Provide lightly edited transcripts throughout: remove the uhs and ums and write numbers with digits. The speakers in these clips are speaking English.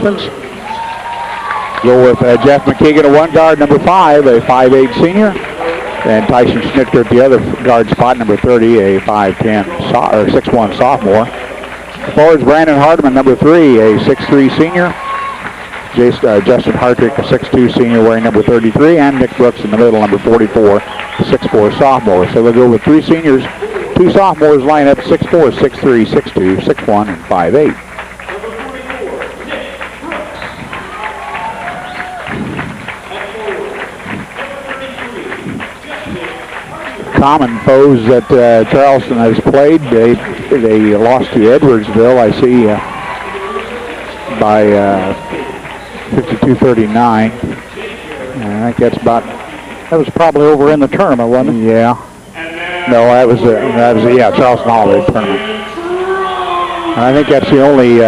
Go with Jeff McKeegan at one guard, number 5, a 5'8 senior. And Tyson Schnitker at the other guard spot, number 30, a 5'10 or 6'1 sophomore. The forwards, Brandon Hardeman, number 3, a 6'3 senior. Justin Hartrick, a 6'2 senior, wearing number 33. And Nick Brooks in the middle, number 44, a 6'4 sophomore. So they'll go with 3 seniors, 2 sophomores line up, 6'4, 6'3, 6'2, 6'1, and 5'8. Common foes that Charleston has played. They lost to Edwardsville, I see, by 52-39. I think that's about. That was probably over in the tournament, wasn't it? Yeah. No, that was Charleston Holiday tournament. And I think that's the only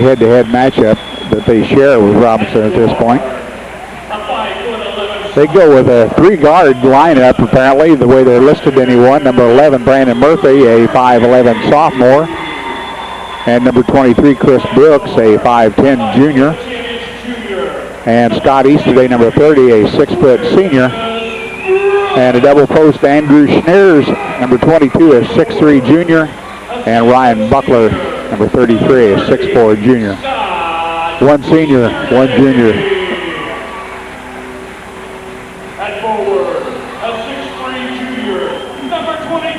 head-to-head matchup that they share with Robinson at this point. They go with a 3-guard lineup, apparently, the way they're listed anyway. Number 11, Brandon Murphy, a 5'11 sophomore. And number 23, Chris Brooks, a 5'10 junior. And Scott Easterday, number 30, a 6-foot senior. And a double post, Andrew Schneers, number 22, a 6'3 junior. And Ryan Buckler, number 33, a 6'4 junior. 1 senior, 1 junior.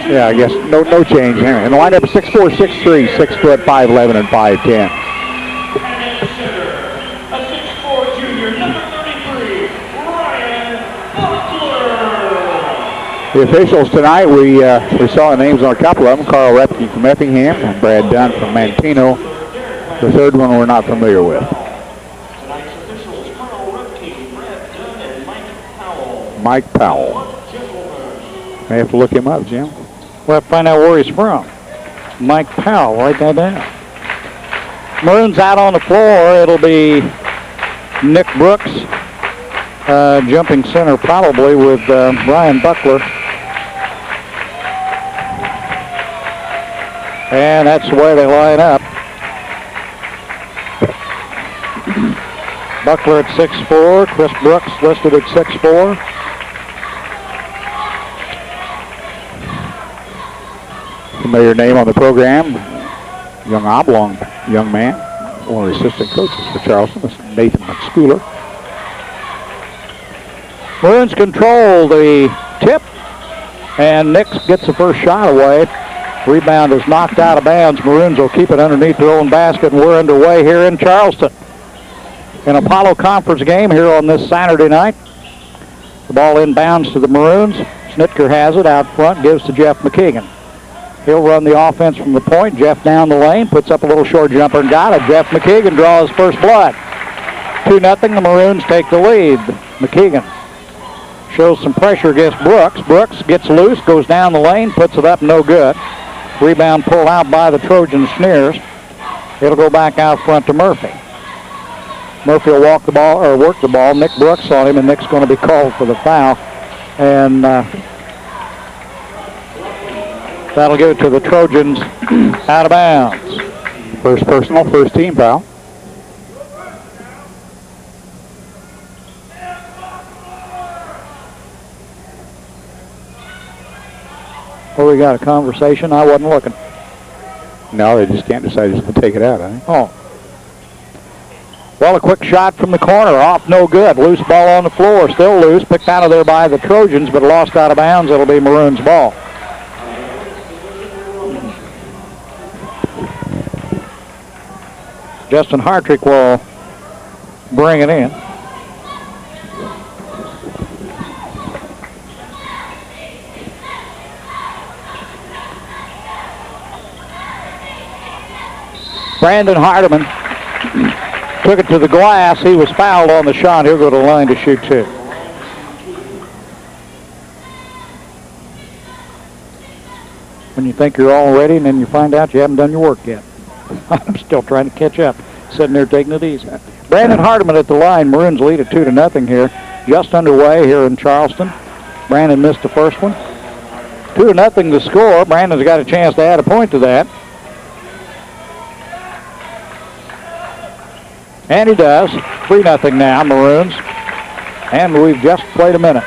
Yeah, I guess no change here. And the lineup is 6'4", 6'3", 6 foot, 5'11", and 5'10". The officials tonight, we saw the names on a couple of them. Carl Repke from Effingham and Brad Dunn from Manteno. The third one we're not familiar with. Tonight's officials, Carl Repke, Brad Dunn, and Mike Powell. Mike Powell. May have to look him up, Jim. We'll have to find out where he's from. Mike Powell, write that down. Maroons out on the floor. It'll be Nick Brooks, jumping center probably with Ryan Buckler. And that's the way they line up. Buckler at 6'4", Chris Brooks listed at 6'4". Familiar name on the program, young oblong young man, one of the assistant coaches for Charleston, Nathan McSchooler. Maroons control the tip, and Nick gets the first shot away. Rebound is knocked out of bounds. Maroons will keep it underneath their own basket, and we're underway here in Charleston. An Apollo Conference game here on this Saturday night. The ball inbounds to the Maroons. Schnitker has it out front, gives to Jeff McKeegan. He'll run the offense from the point. Jeff down the lane, puts up a little short jumper and got it. Jeff McKeegan draws first blood. 2-0, the Maroons take the lead. McKeegan shows some pressure against Brooks. Brooks gets loose, goes down the lane, puts it up, no good. Rebound pulled out by the Trojan Schneers. It'll go back out front to Murphy. Murphy will walk the ball, or work the ball. Nick Brooks on him, and Nick's going to be called for the foul. And that'll give it to the Trojans out of bounds. First personal, first team foul. Oh, we got a conversation. I wasn't looking. No, they just can't decide just to take it out, I think. Oh. Well, a quick shot from the corner. Off, no good. Loose ball on the floor. Still loose. Picked out of there by the Trojans, but lost out of bounds. It'll be Maroons' ball. Justin Hartrick will bring it in. Brandon Hardeman took it to the glass. He was fouled on the shot. He'll go to the line to shoot 2. When you think you're all ready and then you find out you haven't done your work yet. I'm still trying to catch up. Sitting there taking it easy. Brandon Hardeman at the line. Maroons lead at 2-0 here. Just underway here in Charleston. Brandon missed the first one. 2-0 the score. Brandon's got a chance to add a point to that. And he does. 3-0 now, Maroons. And we've just played a minute.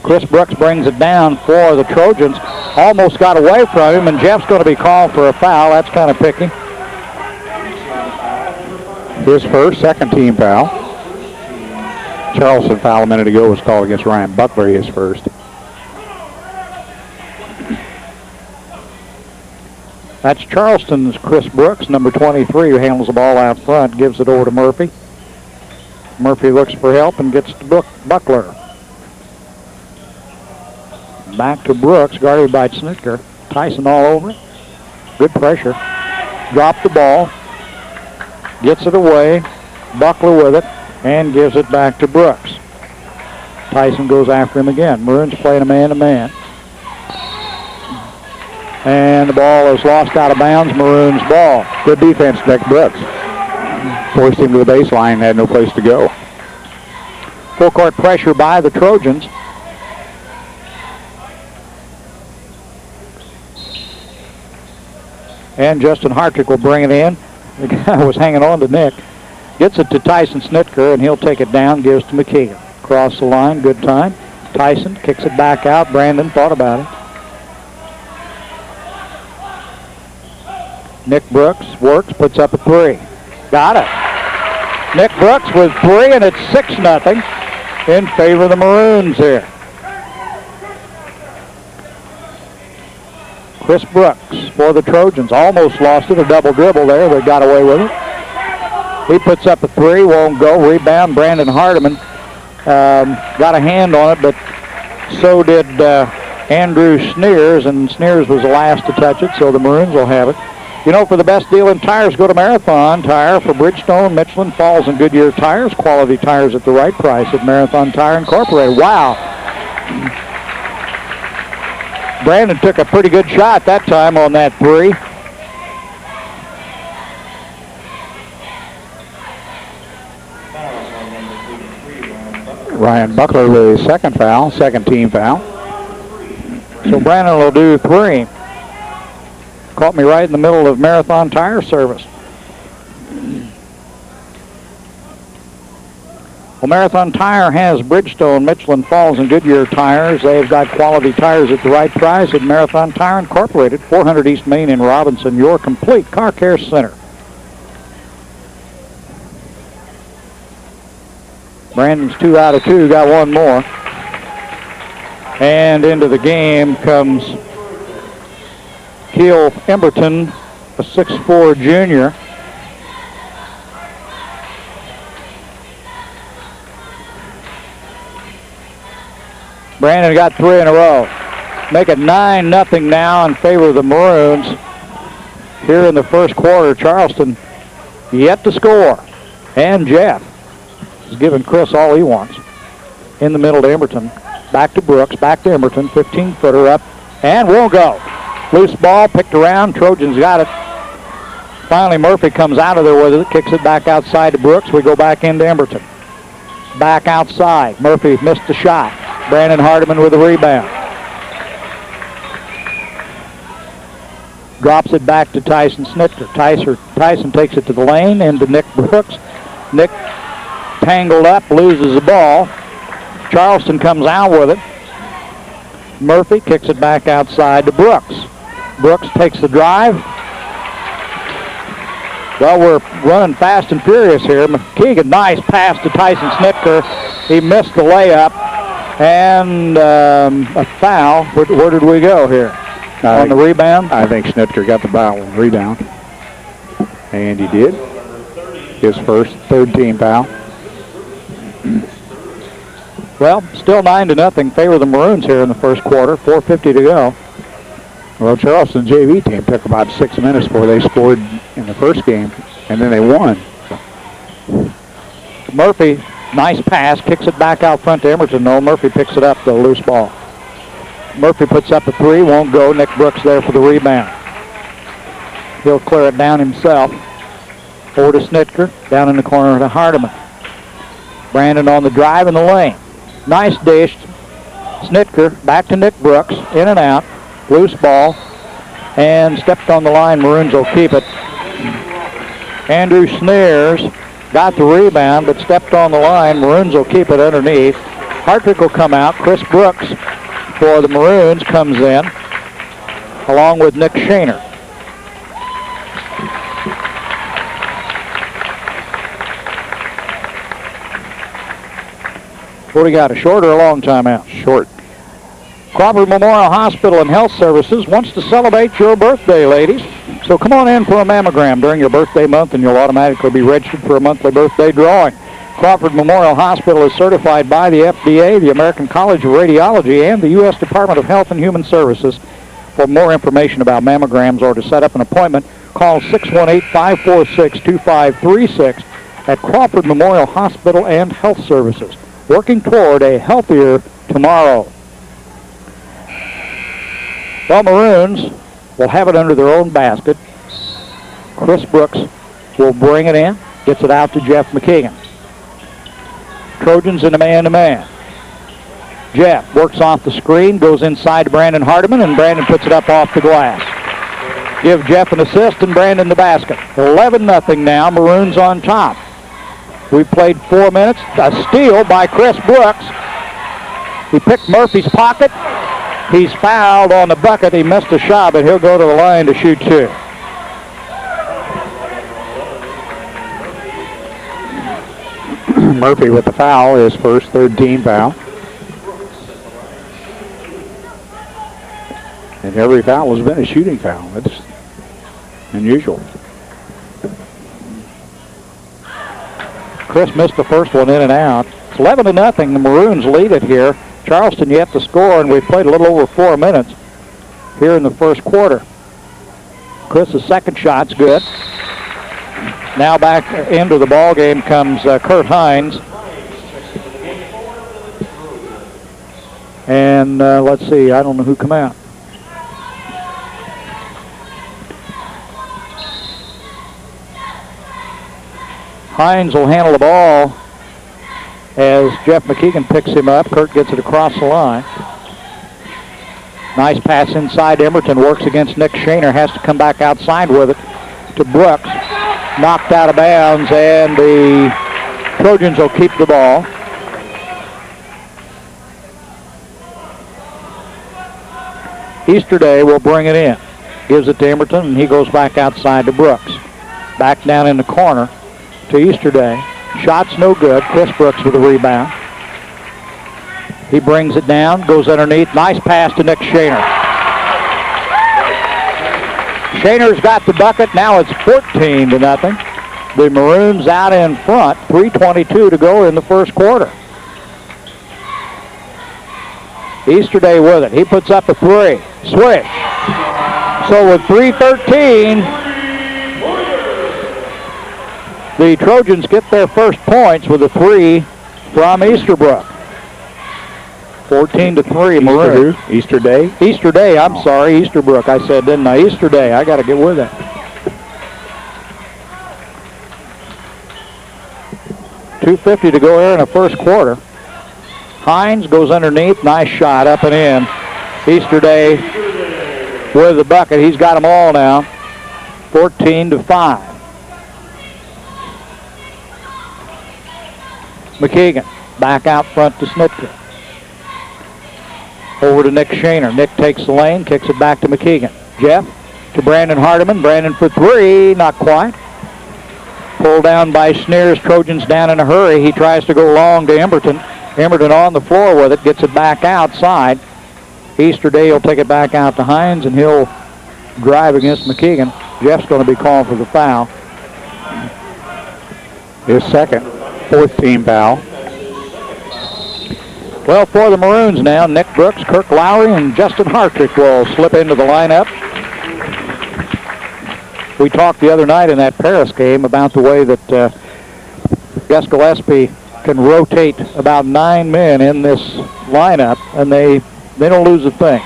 Chris Brooks brings it down for the Trojans. Almost got away from him, and Jeff's going to be called for a foul. That's kind of picky. His first, second team foul. Charleston foul a minute ago was called against Ryan Buckler, his first. That's Charleston's Chris Brooks, number 23, who handles the ball out front, gives it over to Murphy. Murphy looks for help and gets to Buckler. Back to Brooks, guarded by Snitker. Tyson all over it. Good pressure. Dropped the ball. Gets it away. Buckler with it and gives it back to Brooks. Tyson goes after him again. Maroons playing a man-to-man. And the ball is lost out of bounds. Maroons ball. Good defense, Nick Brooks. Forced him to the baseline, had no place to go. Full court pressure by the Trojans. And Justin Hartrick will bring it in. The guy was hanging on to Nick. Gets it to Tyson Snitker, and he'll take it down, gives to McKeegan. Cross the line, good time. Tyson kicks it back out. Brandon thought about it. Nick Brooks works, puts up a 3. Got it. Nick Brooks with 3, and it's 6-0 in favor of the Maroons here. Chris Brooks for the Trojans. Almost lost it, a double dribble there. They got away with it. He puts up a 3, won't go. Rebound, Brandon Hardiman. Got a hand on it, but so did Andrew Sneers, and Sneers was the last to touch it, so the Maroons will have it. You know, for the best deal in tires, go to Marathon Tire for Bridgestone, Michelin, Falls, and Goodyear tires. Quality tires at the right price at Marathon Tire Incorporated. Wow. Brandon took a pretty good shot that time on that 3. Ryan Buckler with his second foul, second team foul. So Brandon will do 3. Caught me right in the middle of Marathon Tire service. Well, Marathon Tire has Bridgestone, Michelin, Falls, and Goodyear tires. They've got quality tires at the right price at Marathon Tire Incorporated, 400 East Main in Robinson, your complete car care center. Brandon's 2 out of 2, got one more. And into the game comes Keel Emberton, a 6'4 junior. Brandon got 3 in a row. Make it 9-0 now in favor of the Maroons. Here in the first quarter, Charleston yet to score. And Jeff is giving Chris all he wants. In the middle to Emberton. Back to Brooks, back to Emberton. 15-footer up and won't go. Loose ball picked around. Trojans got it. Finally, Murphy comes out of there with it. Kicks it back outside to Brooks. We go back into Emberton. Back outside. Murphy missed the shot. Brandon Hardiman with the rebound. Drops it back to Tyson Snitker. Tyson takes it to the lane into Nick Brooks. Nick tangled up, loses the ball. Charleston comes out with it. Murphy kicks it back outside to Brooks. Brooks takes the drive. Well, we're running fast and furious here. McKeegan, nice pass to Tyson Snitker. He missed the layup. And a foul. Where did we go here? On the rebound? I think Snitker got the foul on the rebound. And he did. His first, third team foul. Well, still 9-0 favor of the Maroons here in the first quarter. 4:50 to go. Well, Charleston JV team took about 6 minutes before they scored in the first game, and then they won. Murphy, nice pass, kicks it back out front to Emberton. No, Murphy picks it up, the loose ball. Murphy puts up a 3, won't go. Nick Brooks there for the rebound. He'll clear it down himself. Over to Snitker, down in the corner to Hardiman. Brandon on the drive in the lane. Nice dish. Snitker back to Nick Brooks, in and out. Loose ball, and stepped on the line. Maroons will keep it. Andrew Sneers got the rebound but stepped on the line. Maroons will keep it underneath. Hartrick will come out. Chris Brooks for the Maroons comes in along with Nick Shaner. What do you got, a short or a long timeout? Short. Crawford Memorial Hospital and Health Services wants to celebrate your birthday, ladies. So come on in for a mammogram during your birthday month and you'll automatically be registered for a monthly birthday drawing. Crawford Memorial Hospital is certified by the FDA, the American College of Radiology, and the U.S. Department of Health and Human Services. For more information about mammograms or to set up an appointment, call 618-546-2536 at Crawford Memorial Hospital and Health Services, working toward a healthier tomorrow. The Maroons will have it under their own basket. Chris Brooks will bring it in, gets it out to Jeff McKeegan. Trojans in a man-to-man. Jeff works off the screen, goes inside to Brandon Hardiman, and Brandon puts it up off the glass. Give Jeff an assist and Brandon the basket. 11-0 now, Maroons on top. We've played 4 minutes. A steal by Chris Brooks. He picked Murphy's pocket. He's fouled on the bucket. He missed a shot, but he'll go to the line to shoot two. Murphy with the foul, his first third-team foul. And every foul has been a shooting foul. That's unusual. Chris missed the first one in and out. It's 11-0. The Maroons lead it here. Charleston yet to score, and we've played a little over 4 minutes here in the first quarter. Chris's second shot's good. Now back into the ball game comes Kurt Hines. And let's see, I don't know who come out. Hines will handle the ball as Jeff McKeegan picks him up. Kurt gets it across the line. Nice pass inside. Emerton works against Nick Shaner. Has to come back outside with it to Brooks. Knocked out of bounds, and the Trojans will keep the ball. Easterday will bring it in. Gives it to Emerton, and he goes back outside to Brooks. Back down in the corner to Easterday. Shot's no good. Chris Brooks with a rebound. He brings it down, goes underneath. Nice pass to Nick Shaner. Shaner's got the bucket. Now it's 14-0. The Maroons out in front. 3:22 to go in the first quarter. Easterday with it. He puts up a three. Swish. So with 3:13, the Trojans get their first points with a three from Easterbrook. 14-3, Maroons. Easterday? Easterday, I'm sorry, Easterbrook. I said, didn't I? Easterday, I got to get with it. $2:50 to go here in the first quarter. Hines goes underneath. Nice shot up and in. Easterday with the bucket. He's got them all now. 14-5. McKeegan back out front to Snitka. Over to Nick Shaner. Nick takes the lane, kicks it back to McKeegan. Jeff to Brandon Hardiman. Brandon for three, not quite. Pulled down by Sneers. Trojans down in a hurry. He tries to go long to Emberton. Emberton on the floor with it, gets it back outside. Easterday will take it back out to Hines, and he'll drive against McKeegan. Jeff's going to be calling for the foul. His second, fourth-team foul. Well, for the Maroons now, Nick Brooks, Kirk Lowry, and Justin Hartrick will slip into the lineup. We talked the other night in that Paris game about the way that Gus Gillespie can rotate about 9 men in this lineup, and they don't lose a thing.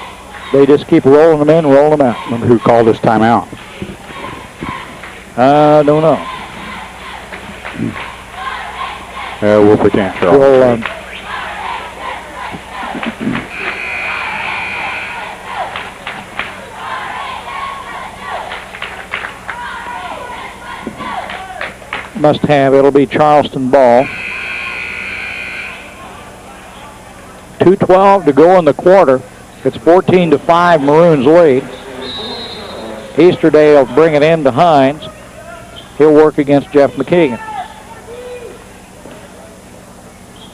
They just keep rolling them in, rolling them out. Wonder who called this timeout? I don't know. We'll pretend. We'll, must have. It'll be Charleston ball. 2:12 to go in the quarter. It's 14-5 Maroons lead. Easterday will bring it in to Hines. He'll work against Jeff McKeegan.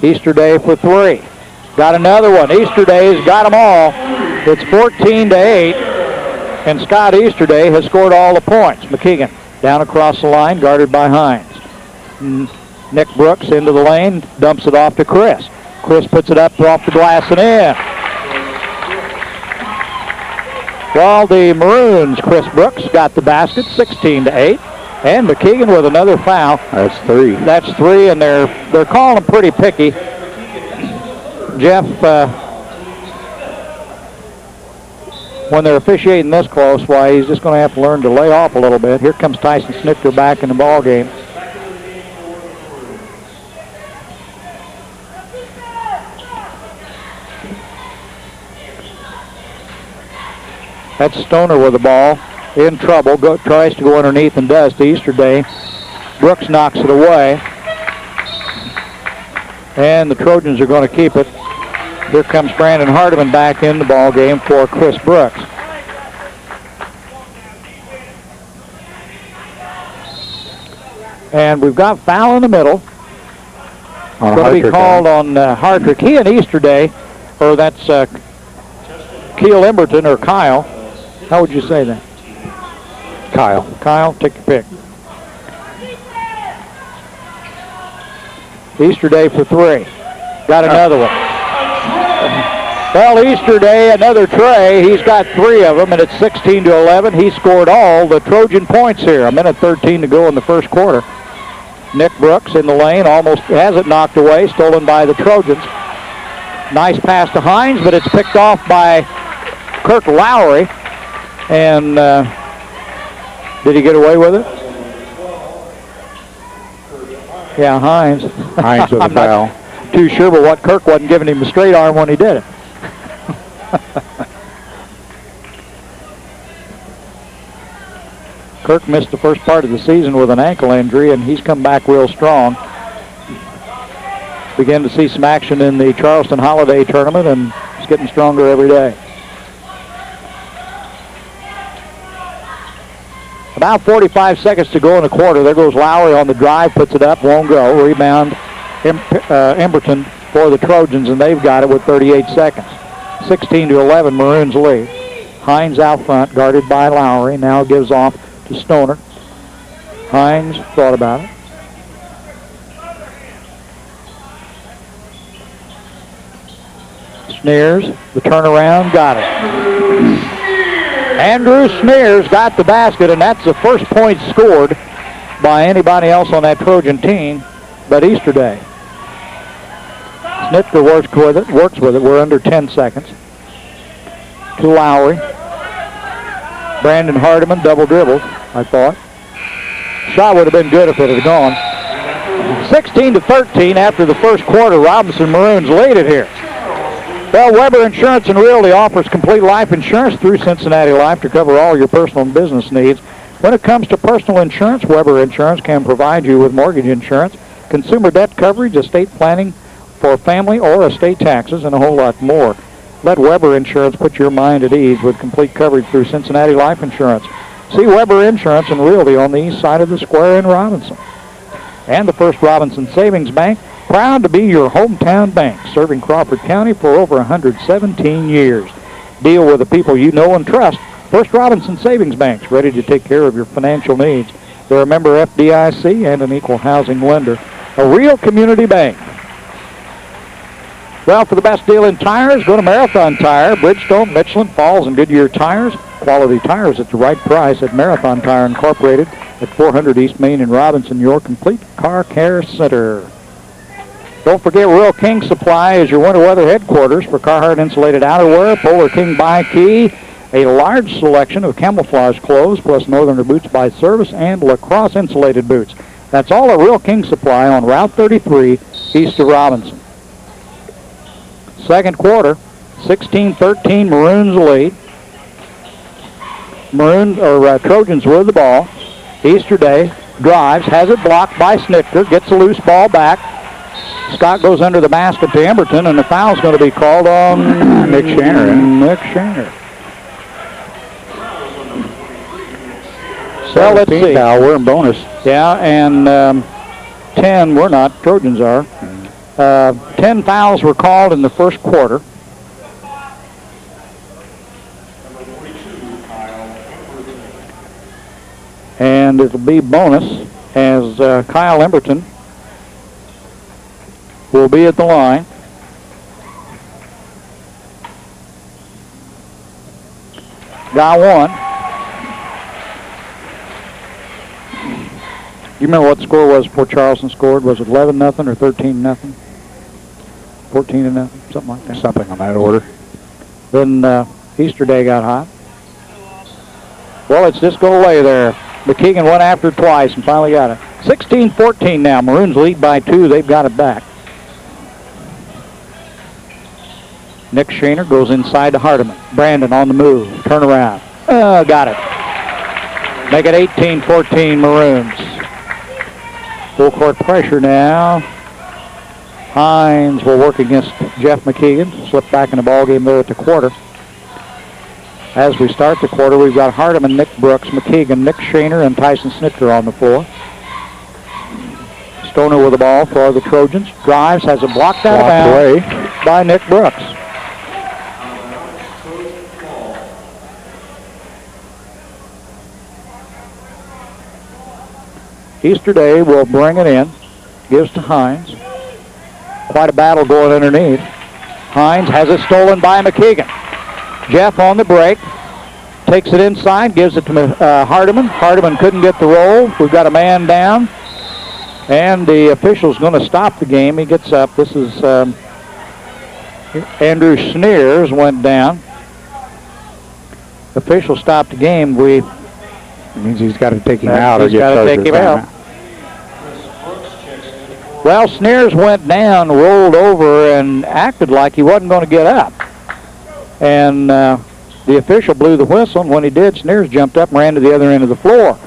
Easterday for 3. Got another one. Easterday's got them all. It's 14-8, and Scott Easterday has scored all the points. McKeegan down across the line, guarded by Hines. Nick Brooks into the lane, dumps it off to Chris. Chris puts it up off the glass and in. Well, the Maroons, Chris Brooks got the basket, 16-8. And McKeegan with another foul. That's 3. That's 3, and they're calling him pretty picky. Jeff, when they're officiating this close, why, he's just going to have to learn to lay off a little bit. Here comes Tyson Snitker back in the ball game. That's Stoner with the ball. In trouble. Tries to go underneath and does to Easterday. Brooks knocks it away. And the Trojans are going to keep it. Here comes Brandon Hardiman back in the ball game for Chris Brooks. And we've got foul in the middle. It's going to be called on Hardrick. He and Easterday, or that's Keel Emberton or Kyle. How would you say that? Kyle. Kyle, take your pick. Easterday for 3. Got another one. Well, Easterday, another tray. He's got 3 of them, and it's 16-11. He scored all the Trojan points here. 1:13 to go in the first quarter. Nick Brooks in the lane, almost has it knocked away, stolen by the Trojans. Nice pass to Hines, but it's picked off by Kirk Lowry. And did he get away with it? Yeah, Hines. Hines with a foul. Not too sure, but what Kirk wasn't giving him a straight arm when he did it. Kirk missed the first part of the season with an ankle injury, and he's come back real strong. Began to see some action in the Charleston Holiday Tournament, and it's getting stronger every day. About 45 seconds to go in the quarter. There goes Lowry on the drive, puts it up, won't go. Rebound, Emberton for the Trojans, and they've got it with 38 seconds. 16-11, Maroons lead. Hines out front, guarded by Lowry. Now gives off to Stoner. Hines thought about it. Sneers, the turnaround, got it. Andrew Sneers got the basket, and that's the first point scored by anybody else on that Trojan team but Easterday. Snitker works with it. We're under 10 seconds. To Lowry. Brandon Hardiman double dribbled, I thought. Shot would have been good if it had gone. 16-13 after the first quarter. Robinson Maroons lead it here. Well, Weber Insurance and Realty offers complete life insurance through Cincinnati Life to cover all your personal and business needs. When it comes to personal insurance, Weber Insurance can provide you with mortgage insurance, consumer debt coverage, estate planning for family or estate taxes, and a whole lot more. Let Weber Insurance put your mind at ease with complete coverage through Cincinnati Life Insurance. See Weber Insurance and Realty on the east side of the square in Robinson. And the First Robinson Savings Bank, proud to be your hometown bank, serving Crawford County for over 117 years. Deal with the people you know and trust. First Robinson Savings Bank's ready to take care of your financial needs. They're a member FDIC and an equal housing lender. A real community bank. Well, for the best deal in tires, go to Marathon Tire, Bridgestone, Michelin, Falls, and Goodyear tires. Quality tires at the right price at Marathon Tire Incorporated at 400 East Main in Robinson, your complete car care center. Don't forget Rural King Supply is your winter weather headquarters for Carhartt insulated outerwear, Polar King by Key, a large selection of camouflage clothes, plus Northerner boots by service and lacrosse insulated boots. That's all at Rural King Supply on Route 33 east of Robinson. Second quarter, 16-13, Maroons lead. Trojans with the ball. Easterday drives, has it blocked by Snicker, gets a loose ball back. Scott goes under the basket to Emberton, and the foul's going to be called on Nick Shaner. Nick Shaner. So let's see. Foul, we're in bonus. Yeah, and 10, we're not, Trojans are. 10 fouls were called in the first quarter. And it'll be bonus as Kyle Emberton will be at the line. Got one. You remember what the score was before Charleston scored? Was it 11-0 or 13-0? 14-0, something like that. Something on that order. Then Easter Day got hot. Well, it's just go away there. McKeegan went after it twice and finally got it. 16-14 now. Maroons lead by 2. They've got it back. Nick Shaner goes inside to Hardiman. Brandon on the move. Turn around. Got it. Make it 18-14 Maroons. Full court pressure now. Hines will work against Jeff McKeegan. Slip back in the ball game there at the quarter. As we start the quarter, we've got Hardiman, Nick Brooks, McKeegan, Nick Shaner, and Tyson Snicker on the floor. Stoner with the ball for the Trojans. Drives, has it blocked out of bounds by Nick Brooks. Easter Day will bring it in. Gives to Hines. Quite a battle going underneath. Hines has it stolen by McKeegan. Jeff on the break. Takes it inside. Gives it to Hardiman. Hardiman couldn't get the roll. We've got a man down. And the official's going to stop the game. He gets up. This is Andrew Sneers went down. Official stopped the game. It means he's got to take him out. He's got to take him out. Well, Sneers went down, rolled over, and acted like he wasn't going to get up. And the official blew the whistle, and when he did, Sneers jumped up and ran to the other end of the floor.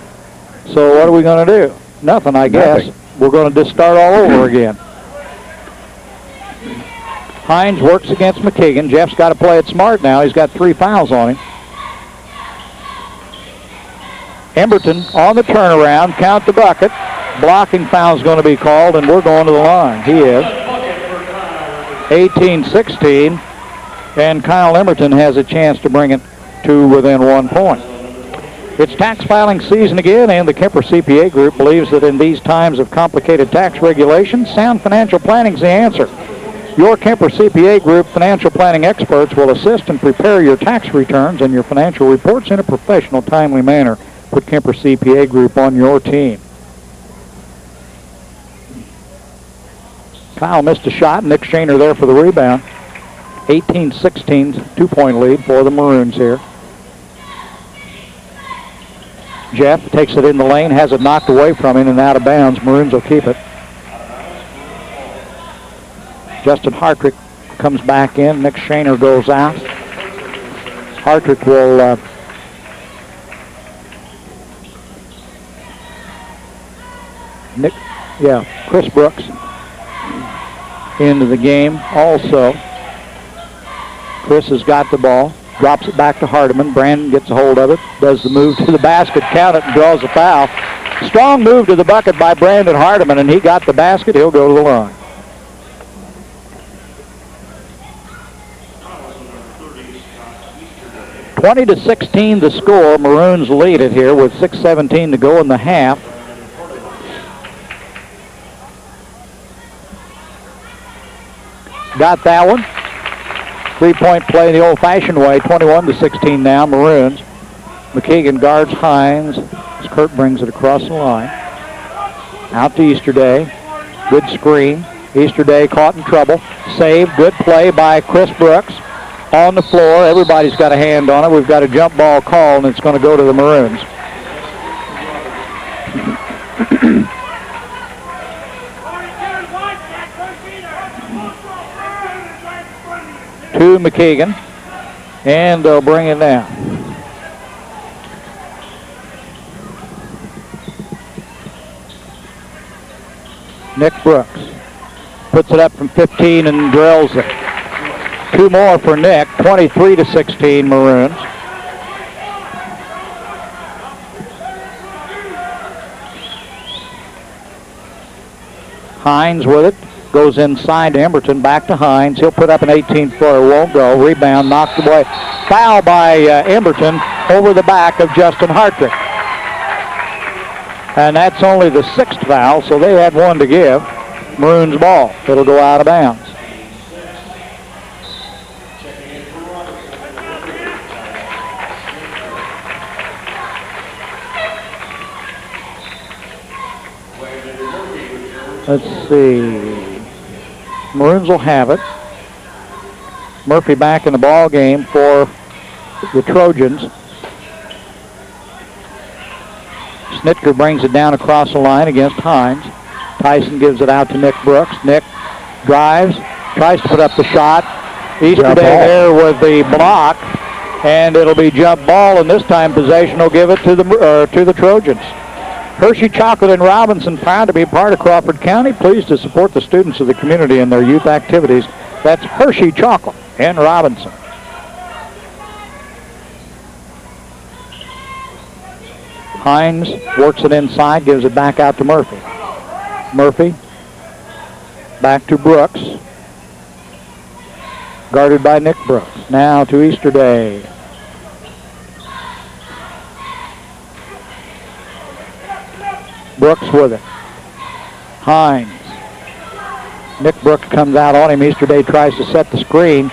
So what are we going to do? Nothing, I guess. Nothing. We're going to just start all over again. Hines works against McKeegan. Jeff's got to play it smart now. He's got 3 fouls on him. Emberton on the turnaround. Count the bucket. Blocking foul is going to be called, and we're going to the line. He is. 18-16, and Kyle Emberton has a chance to bring it to within 1 point. It's tax filing season again, and the Kemper CPA Group believes that in these times of complicated tax regulations, sound financial planning is the answer. Your Kemper CPA Group financial planning experts will assist and prepare your tax returns and your financial reports in a professional, timely manner. Put Kemper CPA Group on your team. Kyle missed a shot. Nick Shaner there for the rebound. 18-16, 2-point lead for the Maroons here. Jeff takes it in the lane, has it knocked away from him and out of bounds. Maroons will keep it. Justin Hartrick comes back in. Nick Shaner goes out. Hartrick will Chris Brooks into the game also. Chris has got the ball, drops it back to Hardiman. Brandon gets a hold of it, does the move to the basket, count it, and draws a foul. Strong move to the bucket by Brandon Hardiman, and he got the basket. He'll go to the line. Twenty to 16 the score. Maroons lead it here with 6:17 to go in the half. Got that one. 3-point play the old-fashioned way. 21 to 16 now. Maroons. McKeegan guards Hines as Kurt brings it across the line. Out to Easterday. Good screen. Easterday caught in trouble. Save. Good play by Chris Brooks. On the floor. Everybody's got a hand on it. We've got a jump ball call, and it's going to go to the Maroons. To McKeegan, and they'll bring it down. Nick Brooks puts it up from 15 and drills it. 2 more for Nick, 23-16 Maroons. Hines with it, goes inside to Emberton, back to Hines. He'll put up an 18-footer, won't go. Rebound knocked away. Foul by Emberton over the back of Justin Hartrick. And that's only the 6th foul, so they had 1 to give. Maroons ball. It'll go out of bounds. Let's see. Maroons will have it. Murphy back in the ball game for the Trojans. Snitker brings it down across the line against Hines. Tyson gives it out to Nick Brooks. Nick drives, tries to put up the shot. Easterday there with the block, and it'll be jump ball, and this time possession will give it to the Trojans. Hershey Chocolate in Robinson, proud to be part of Crawford County, pleased to support the students of the community in their youth activities. That's Hershey Chocolate in Robinson. Hines works it inside, gives it back out to Murphy. Murphy back to Brooks. Guarded by Nick Brooks. Now to Easterday. Brooks with it. Hines. Nick Brooks comes out on him. Easterday tries to set the screen.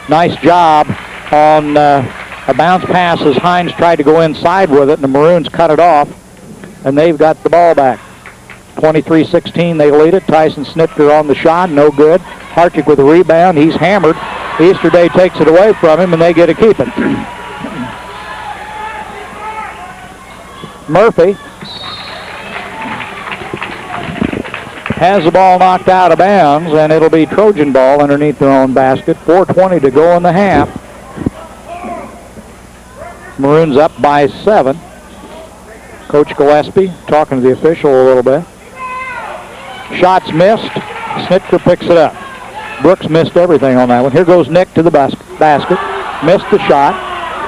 Nice job on a bounce pass as Hines tried to go inside with it, and the Maroons cut it off, and they've got the ball back. 23-16, they lead it. Tyson Snitker on the shot, no good. Hartrick with the rebound. He's hammered. Easterday takes it away from him, and they get to keep it. Murphy has the ball knocked out of bounds, and it'll be Trojan ball underneath their own basket. 4:20 to go in the half. Maroons up by 7. Coach Gillespie talking to the official a little bit. Shots missed. Snitker picks it up. Brooks missed everything on that one. Here goes Nick to the basket. Missed the shot.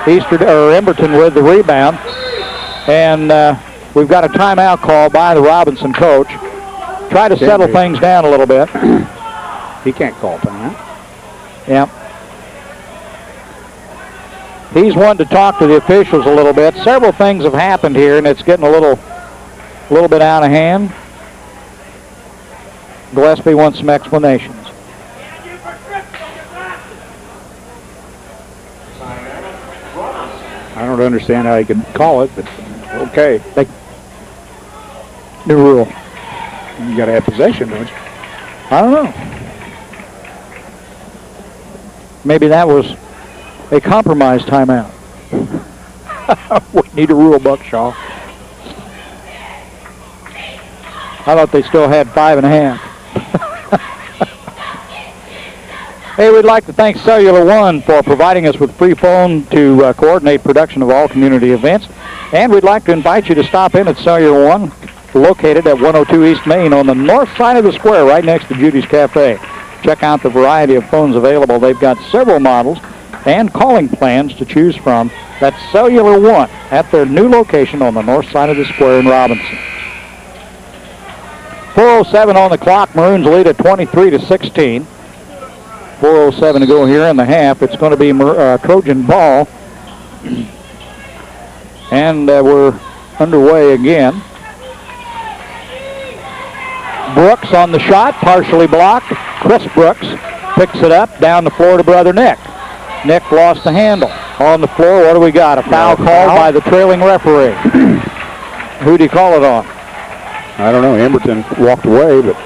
Emberton with the rebound. And we've got a timeout call by the Robinson coach. Try to settle things down a little bit. He can't call timeout. Yeah. He's one to talk to the officials a little bit. Several things have happened here, and it's getting a little bit out of hand. Gillespie wants some explanations. I don't understand how he could call it, but okay. New rule. You got to have possession, don't you? I don't know. Maybe that was a compromise timeout. We need a rule book, Shaw. I thought they still had 5.5. Hey, we'd like to thank Cellular One for providing us with free phone to coordinate production of all community events. And we'd like to invite you to stop in at Cellular One, located at 102 East Main on the north side of the square, right next to Judy's Cafe. Check out the variety of phones available. They've got several models and calling plans to choose from. That's Cellular One at their new location on the north side of the square in Robinson. 4:07 on the clock. Maroons lead at 23-16. 4:07 to go here in the half. It's going to be Trojan ball. And we're underway again. Brooks on the shot, partially blocked. Chris Brooks picks it up down the floor to brother Nick. Nick lost the handle. On the floor, what do we got? A foul called by the trailing referee. Who do you call it on? I don't know. Emberton walked away, but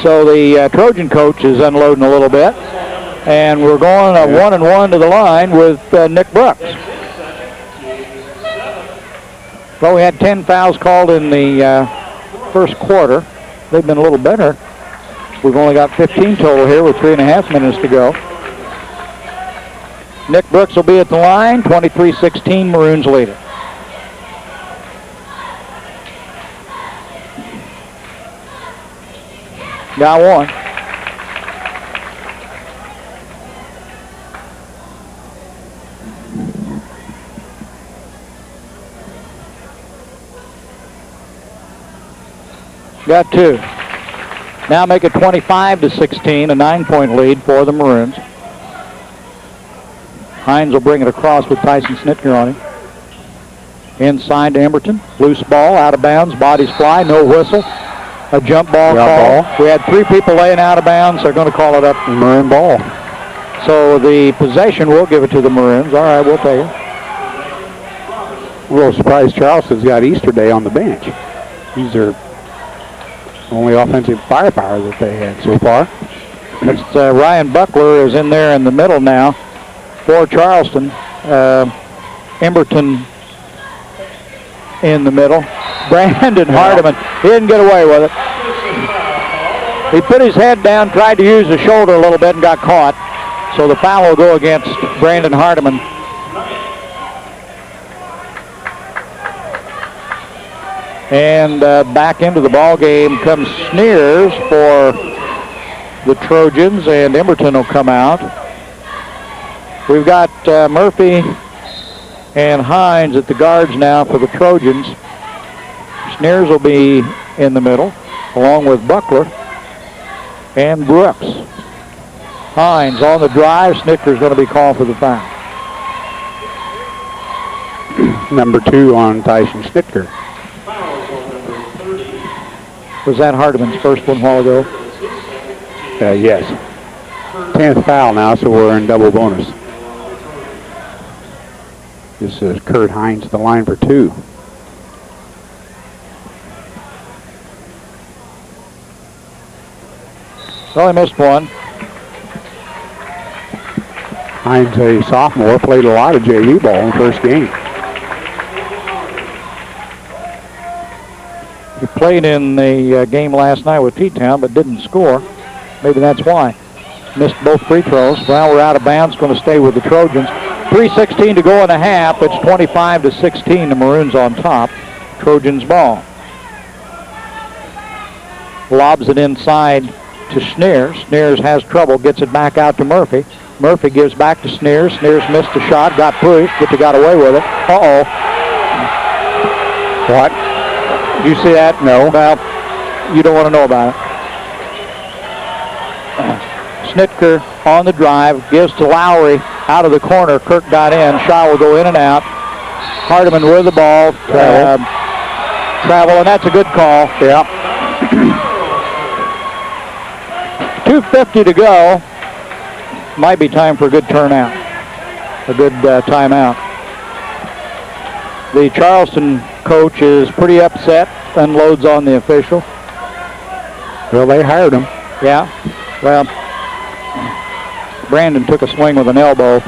so the Trojan coach is unloading a little bit, and we're going 1-1 to the line with Nick Brooks. Well, we had 10 fouls called in the first quarter. They've been a little better. We've only got 15 total here with 3.5 minutes to go. Nick Brooks will be at the line. 23-16, Maroons lead it. Got one. Got two. Now make it 25-16, a 9-point lead for the Maroons. Hines will bring it across with Tyson Snitker on him. Inside to Emberton. Loose ball, out of bounds, bodies fly, no whistle. A jump ball call. We had 3 people laying out of bounds. They're going to call it up Maroon ball. So the possession, we'll give it to the Maroons. All right, we'll take it. A little surprised Charleston's got Easter Day on the bench. He's their only offensive firepower that they had so far. It's Ryan Buckler is in there in the middle now for Charleston. Emberton in the middle. Brandon Hardiman, he didn't get away with it. He put his head down, tried to use the shoulder a little bit and got caught. So the foul will go against Brandon Hardiman. And back into the ball game comes Sneers for the Trojans, and Emberton will come out. We've got Murphy and Hines at the guards now for the Trojans. Sneers will be in the middle, along with Buckler and Brooks. Hines on the drive. Snicker's going to be called for the foul. Number 2 on Tyson Snicker. Was that Hardiman's first one a while ago? Yes. 10th foul now, so we're in double bonus. This is Kurt Hines at the line for 2. Well, he missed one. Hines, a sophomore, played a lot of JV ball in the first game. He played in the game last night with T-Town, but didn't score. Maybe that's why. Missed both free throws. Well, we're out of bounds. Going to stay with the Trojans. 3:16 to go in the half. It's 25-16. The Maroons on top. Trojans ball. Lobs it inside to Sneers. Sneers has trouble. Gets it back out to Murphy. Murphy gives back to Sneers. Sneers missed the shot. Got pushed, but they got away with it. Uh-oh. What? You see that? No. Well, you don't want to know about it. Snitker on the drive, gives to Lowry out of the corner. Kirk got in. Shaw will go in and out. Hardiman with the ball. Travel, and that's a good call. Yeah. 2:50 to go. Might be time for a good turnout. A good timeout. The Charleston coach is pretty upset. Unloads on the official. Well, they hired him. Yeah. Well, Brandon took a swing with an elbow.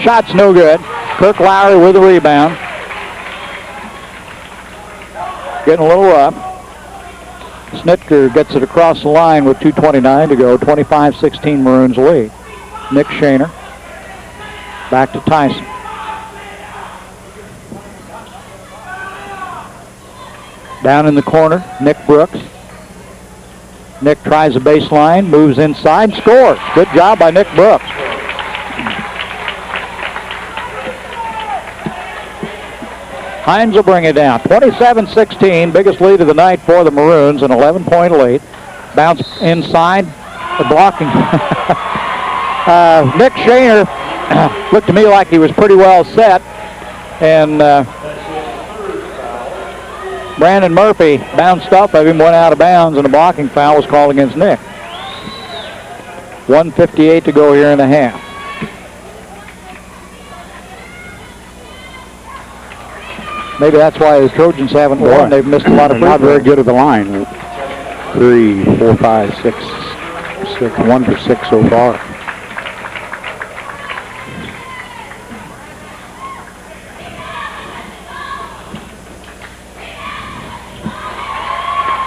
Shot's no good. Kirk Lowry with the rebound. Getting a little rough. Snitker gets it across the line with 2:29 to go. 25-16 Maroons lead. Nick Shaner. Back to Tyson. Down in the corner, Nick Brooks. Nick tries a baseline, moves inside, scores. Good job by Nick Brooks. Hines will bring it down. 27-16, biggest lead of the night for the Maroons, an 11-point lead. Bounce inside, the blocking. Nick Shaner looked to me like he was pretty well set, and Brandon Murphy bounced off of him, went out of bounds, and a blocking foul was called against Nick. 1:58 to go here in the half. Maybe that's why the Trojans haven't won. They've missed a lot of free throws. Not very good at the line. 3, 4, 5, 6, 1 for 6 so far.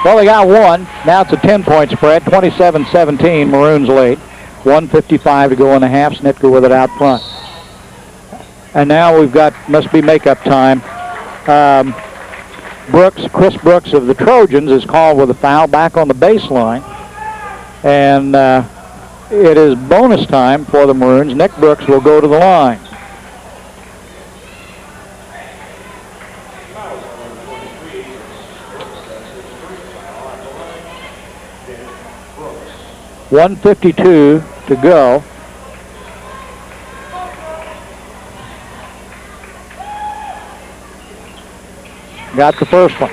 Well, they got one. Now it's a 10-point spread, 27-17, Maroons lead. 1:55 to go in the half. Snitker with it out front. And now we've got, must be makeup time. Chris Brooks of the Trojans is called with a foul back on the baseline. And it is bonus time for the Maroons. Nick Brooks will go to the line. .152 to go. Got the first one.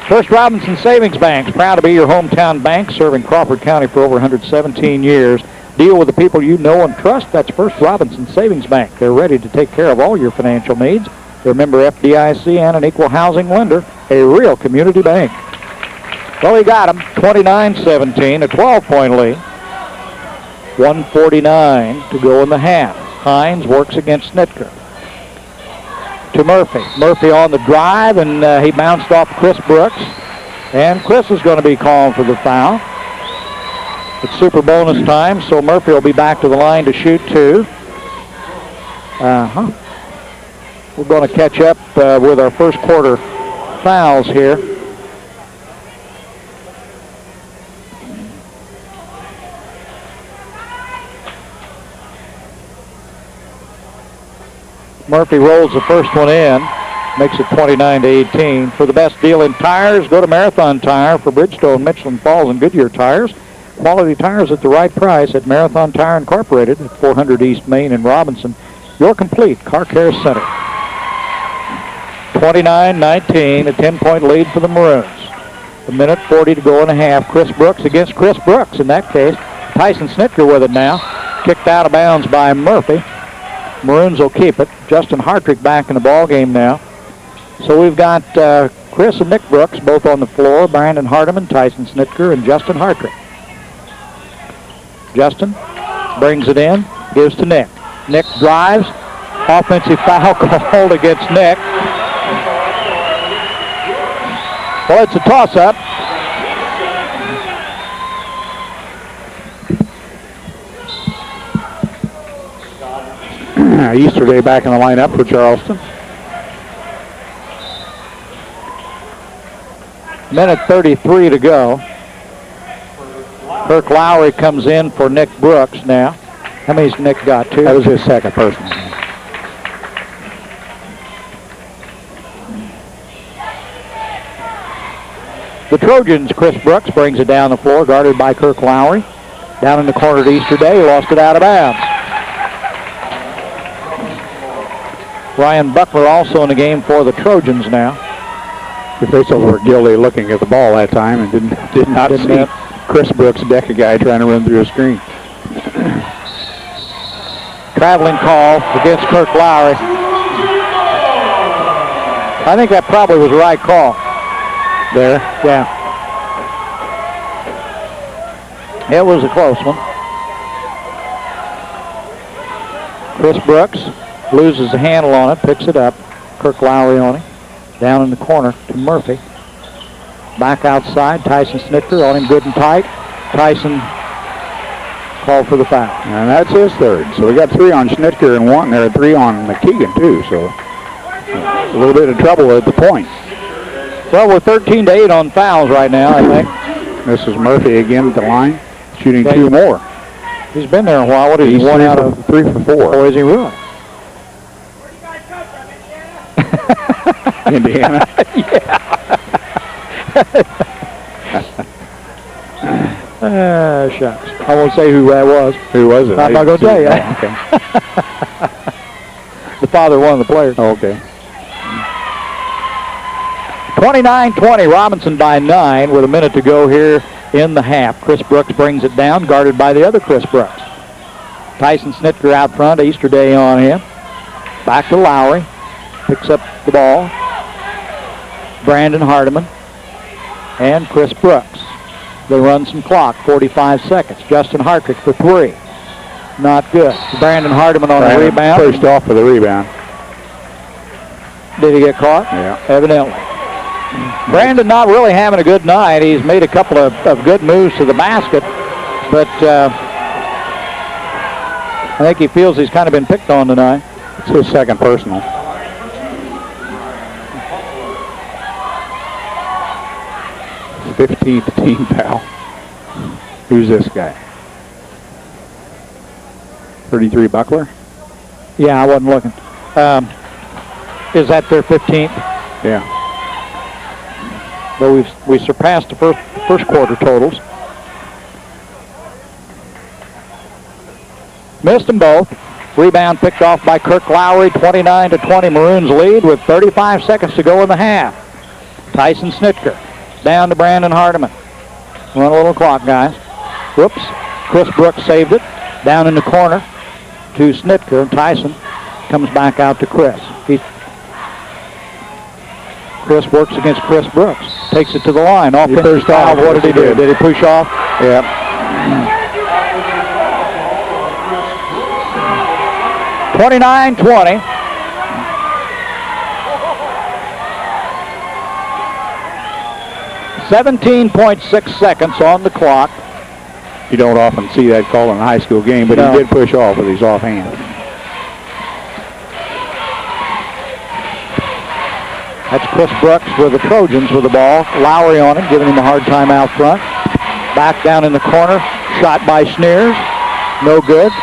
First Robinson Savings Bank, proud to be your hometown bank, serving Crawford County for over 117 years. Deal with the people you know and trust. That's First Robinson Savings Bank. They're ready to take care of all your financial needs. They're a member FDIC and an equal housing lender, a real community bank. Well, he got him, 29-17, a 12-point lead. 1:49 to go in the half. Hines works against Snitker. To Murphy. Murphy on the drive, and he bounced off Chris Brooks. And Chris is going to be called for the foul. It's super bonus time, so Murphy will be back to the line to shoot two. We're going to catch up with our first quarter fouls here. Murphy rolls the first one in, makes it 29-18. For the best deal in tires, go to Marathon Tire for Bridgestone, Michelin Falls, and Goodyear tires. Quality tires at the right price at Marathon Tire Incorporated at 400 East Main in Robinson. Your complete car care center. 29-19, a 10-point lead for the Maroons. A minute 40 to go in a half. Chris Brooks against Chris Brooks. In that case, Tyson Snitker with it now. Kicked out of bounds by Murphy. Maroons will keep it. Justin Hartrick back in the ball game now. So we've got Chris and Nick Brooks both on the floor. Brandon Hardiman, Tyson Snitker, and Justin Hartrick. Justin brings it in, gives to Nick. Nick drives. Offensive foul called against Nick. Well, it's a toss-up. Easterday back in the lineup for Charleston. Minute 33 to go. Kirk Lowry comes in for Nick Brooks now. How many's Nick got? Two? That was his second personal. The Trojans, Chris Brooks brings it down the floor, guarded by Kirk Lowry. Down in the corner to Easterday, lost it out of bounds. Ryan Buckler also in the game for the Trojans now. The officials were guilty looking at the ball that time and did not see Chris Brooks deck a guy trying to run through a screen. Traveling call against Kirk Lowry. I think that probably was the right call. There? Yeah. It was a close one. Chris Brooks loses the handle on it, picks it up. Kirk Lowry on him. Down in the corner to Murphy. Back outside, Tyson Snitker on him good and tight. Tyson called for the foul. And that's his third. So we got three on Snitker and one there, three on McKeegan too. So a little bit of trouble at the point. Well, we're 13-8 on fouls right now, I think. This is Murphy again at the line, shooting two more. He's been there a while. What is he? He's One out of 3 for 4. Oh, is he really? Indiana? Yeah. Shucks. I won't say who that was. Who was it? I'm not going to tell you. Oh, okay. The father of one of the players. Oh, okay. 29-20, Robinson by 9 with a minute to go here in the half. Chris Brooks brings it down, guarded by the other Chris Brooks. Tyson Snitker out front, Easterday on him. Back to Lowry. Picks up the ball. Brandon Hardiman and Chris Brooks. They run some clock, 45 seconds. Justin Hartrick for three. Not good. Brandon Hardiman on the rebound. First off for the rebound. Did he get caught? Yeah. Evidently. Brandon not really having a good night. He's made a couple of good moves to the basket, but I think he feels he's kind of been picked on tonight. It's his second personal. 15th team foul. Who's this guy? 33 Buckler? Yeah, I wasn't looking. Is that their 15th? Yeah. But we surpassed the first quarter totals. Missed them both. Rebound picked off by Kirk Lowry. 29-20. Maroons lead with 35 seconds to go in the half. Tyson Snitker down to Brandon Hardiman. Run a little clock, guys. Whoops. Chris Brooks saved it. Down in the corner to Snitker. Tyson comes back out to Chris. Chris works against Chris Brooks. Takes it to the line. Offensive foul. What did he do? Did he push off? Yeah. 29-20. .6 seconds on the clock. You don't often see that call in a high school game, but No. he did push off with his offhand. That's Chris Brooks with the Trojans with the ball. Lowry on him, giving him a hard time out front. Back down in the corner. Shot by Schneers. No good.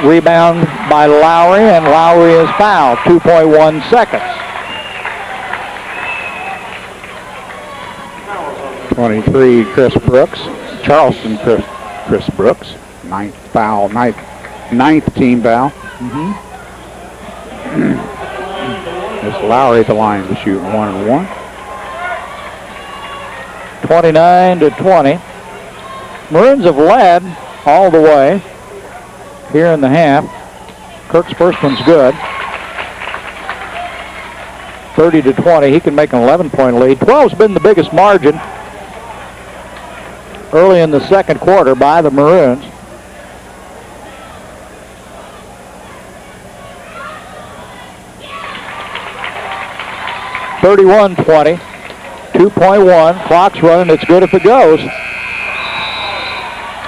Rebound by Lowry, and Lowry is fouled. 2.1 seconds. 23, Chris Brooks. Charleston, Chris Brooks. Ninth team foul. It's Lowry at the line to shoot 1-1. 29-20. Maroons have led all the way here in the half. Kirk's first one's good. 30-20. He can make an 11-point lead. 12's been the biggest margin early in the second quarter by the Maroons. (31-20). 2.1. Clock's running. It's good if it goes.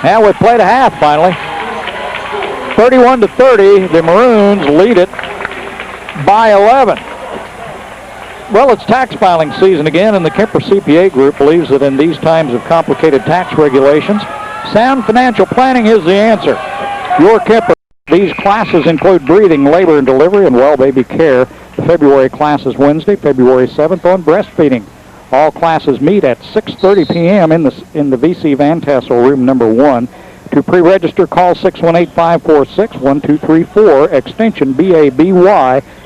And we played a half finally. 31-30. The Maroons lead it by 11. Well, it's tax filing season again, and the Kemper CPA Group believes that in these times of complicated tax regulations, sound financial planning is the answer. Your Kemper. These classes include breathing, labor and delivery, and well baby care. The February class is Wednesday, February 7th on breastfeeding. All classes meet at 6:30 p.m. in the VC Van Tassel room number 1. To pre-register, call 618-546-1234, extension BABY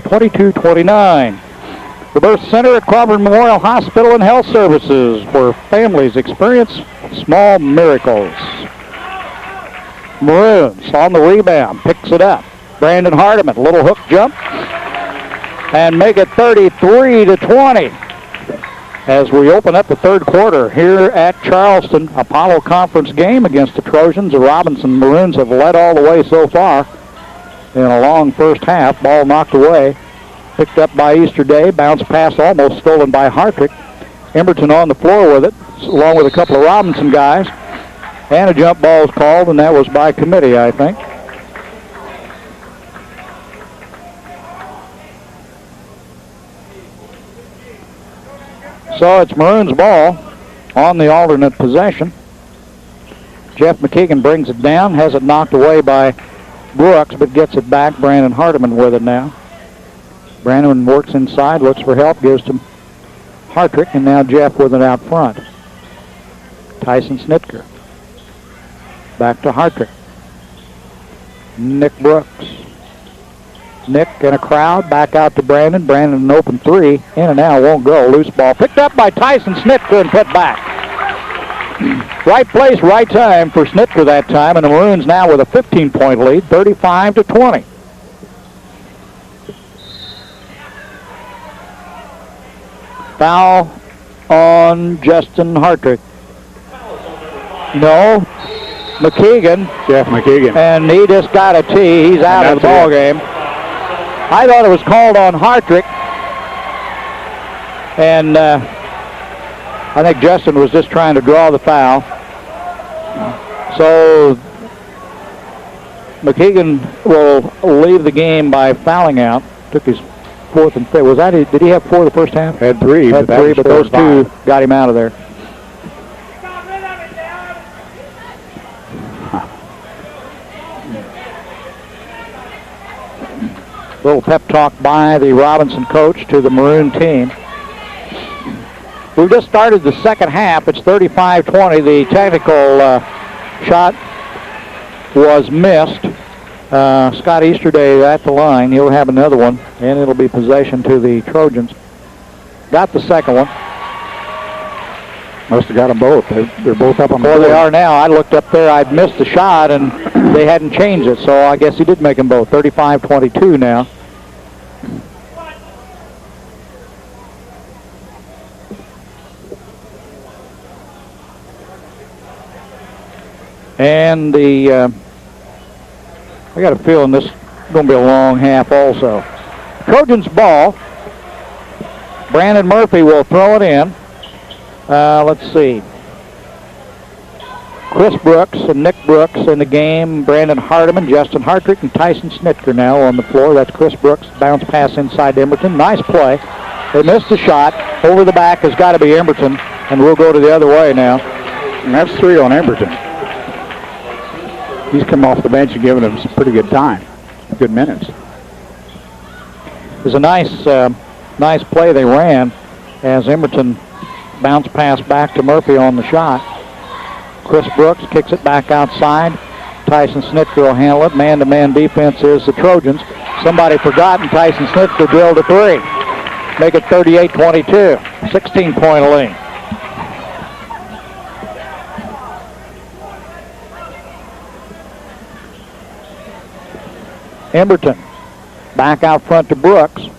2229. The Birth Center at Crawford Memorial Hospital and Health Services, where families experience small miracles. Maroons on the rebound, picks it up. Brandon Hardiman, little hook jump, and make it 33-20. As we open up the third quarter here at Charleston, Apollo Conference game against the Trojans. The Robinson Maroons have led all the way so far in a long first half. Ball knocked away. Picked up by Easter Day. Bounce pass almost stolen by Hartrick. Emberton on the floor with it, along with a couple of Robinson guys. And a jump ball is called, and that was by committee, I think. So it's Maroons' ball on the alternate possession. Jeff McKeegan brings it down, has it knocked away by Brooks, but gets it back. Brandon Hardiman with it now. Brandon works inside, looks for help, gives to Hartrick, and now Jeff with it out front. Tyson Snitker. Back to Hartrick. Nick Brooks. Nick and a crowd, back out to Brandon. Brandon an open three, in and out, won't go. Loose ball picked up by Tyson Snitker and put back. Right place, right time for Snitker that time, and the Maroons now with a 15-point lead, 35-20. Foul on Justin Hartrick. No, McKeegan. Jeff McKeegan. And he just got a tee. He's out of the ball game. I thought it was called on Hartrick. And I think Justin was just trying to draw the foul. So McKeegan will leave the game by fouling out. Took his fourth and fifth. Did he have four the first half? Had three. Had three, but those two got him out of there. Little pep talk by the Robinson coach to the Maroon team. We've just started the second half. It's 35-20. The technical shot was missed. Scott Easterday at the line. He'll have another one, and it'll be possession to the Trojans. Got the second one. Must have got them both. They're both up on the Well, board. they are now. I looked up there. I'd missed the shot, and they hadn't changed it, so I guess he did make them both. 35-22 now. And I got a feeling this is going to be a long half also. Trojans ball. Brandon Murphy will throw it in. Let's see. Chris Brooks and Nick Brooks in the game. Brandon Hardiman, Justin Hartrick, and Tyson Snitker now on the floor. That's Chris Brooks. Bounce pass inside to Emberton. Nice play. They missed the shot. Over the back has got to be Emberton, and we'll go to the other way now. And that's 3 on Emberton. He's come off the bench and given them some pretty good time. Good minutes. It was a nice play they ran as Emberton bounce pass back to Murphy on the shot. Chris Brooks kicks it back outside. Tyson Snitker will handle it. Man-to-man defense is the Trojans. Somebody forgot, and Tyson Snitker drilled a 3. Make it 38-22. 16-point lead. Emberton back out front to Brooks.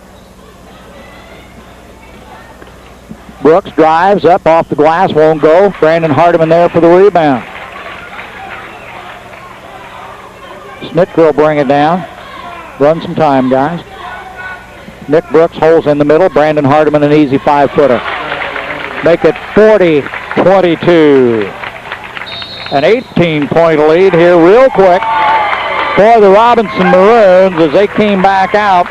Brooks drives up off the glass, won't go. Brandon Hardiman there for the rebound. Snitker will bring it down. Run some time, guys. Nick Brooks holds in the middle. Brandon Hardiman an easy 5-footer. Make it 40-22. An 18-point lead here real quick for the Robinson Maroons as they came back out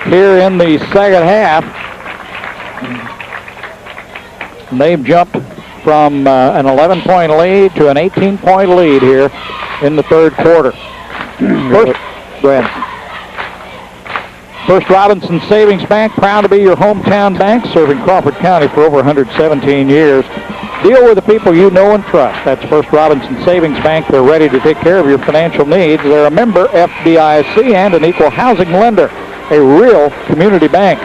here in the second half. And they've jumped from an 11-point lead to an 18-point lead here in the third quarter. First Robinson Savings Bank, proud to be your hometown bank, serving Crawford County for over 117 years. Deal with the people you know and trust. That's First Robinson Savings Bank. They're ready to take care of your financial needs. They're a member FDIC and an equal housing lender, a real community bank.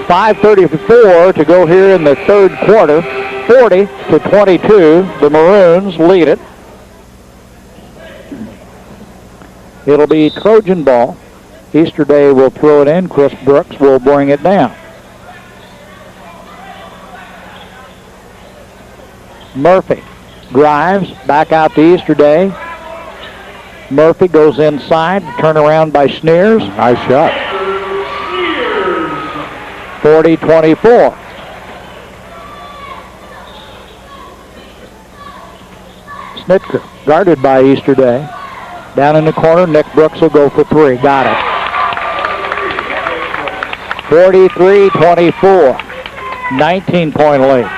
5:34 to go here in the third quarter. 40-22. The Maroons lead it. It'll be Trojan ball. Easterday will throw it in. Chris Brooks will bring it down. Murphy drives back out to Easterday. Murphy goes inside. Turn around by Schneers. Nice shot. 40-24. Snitker guarded by Easterday. Down in the corner, Nick Brooks will go for 3. Got it. 43-24. 19-point lead.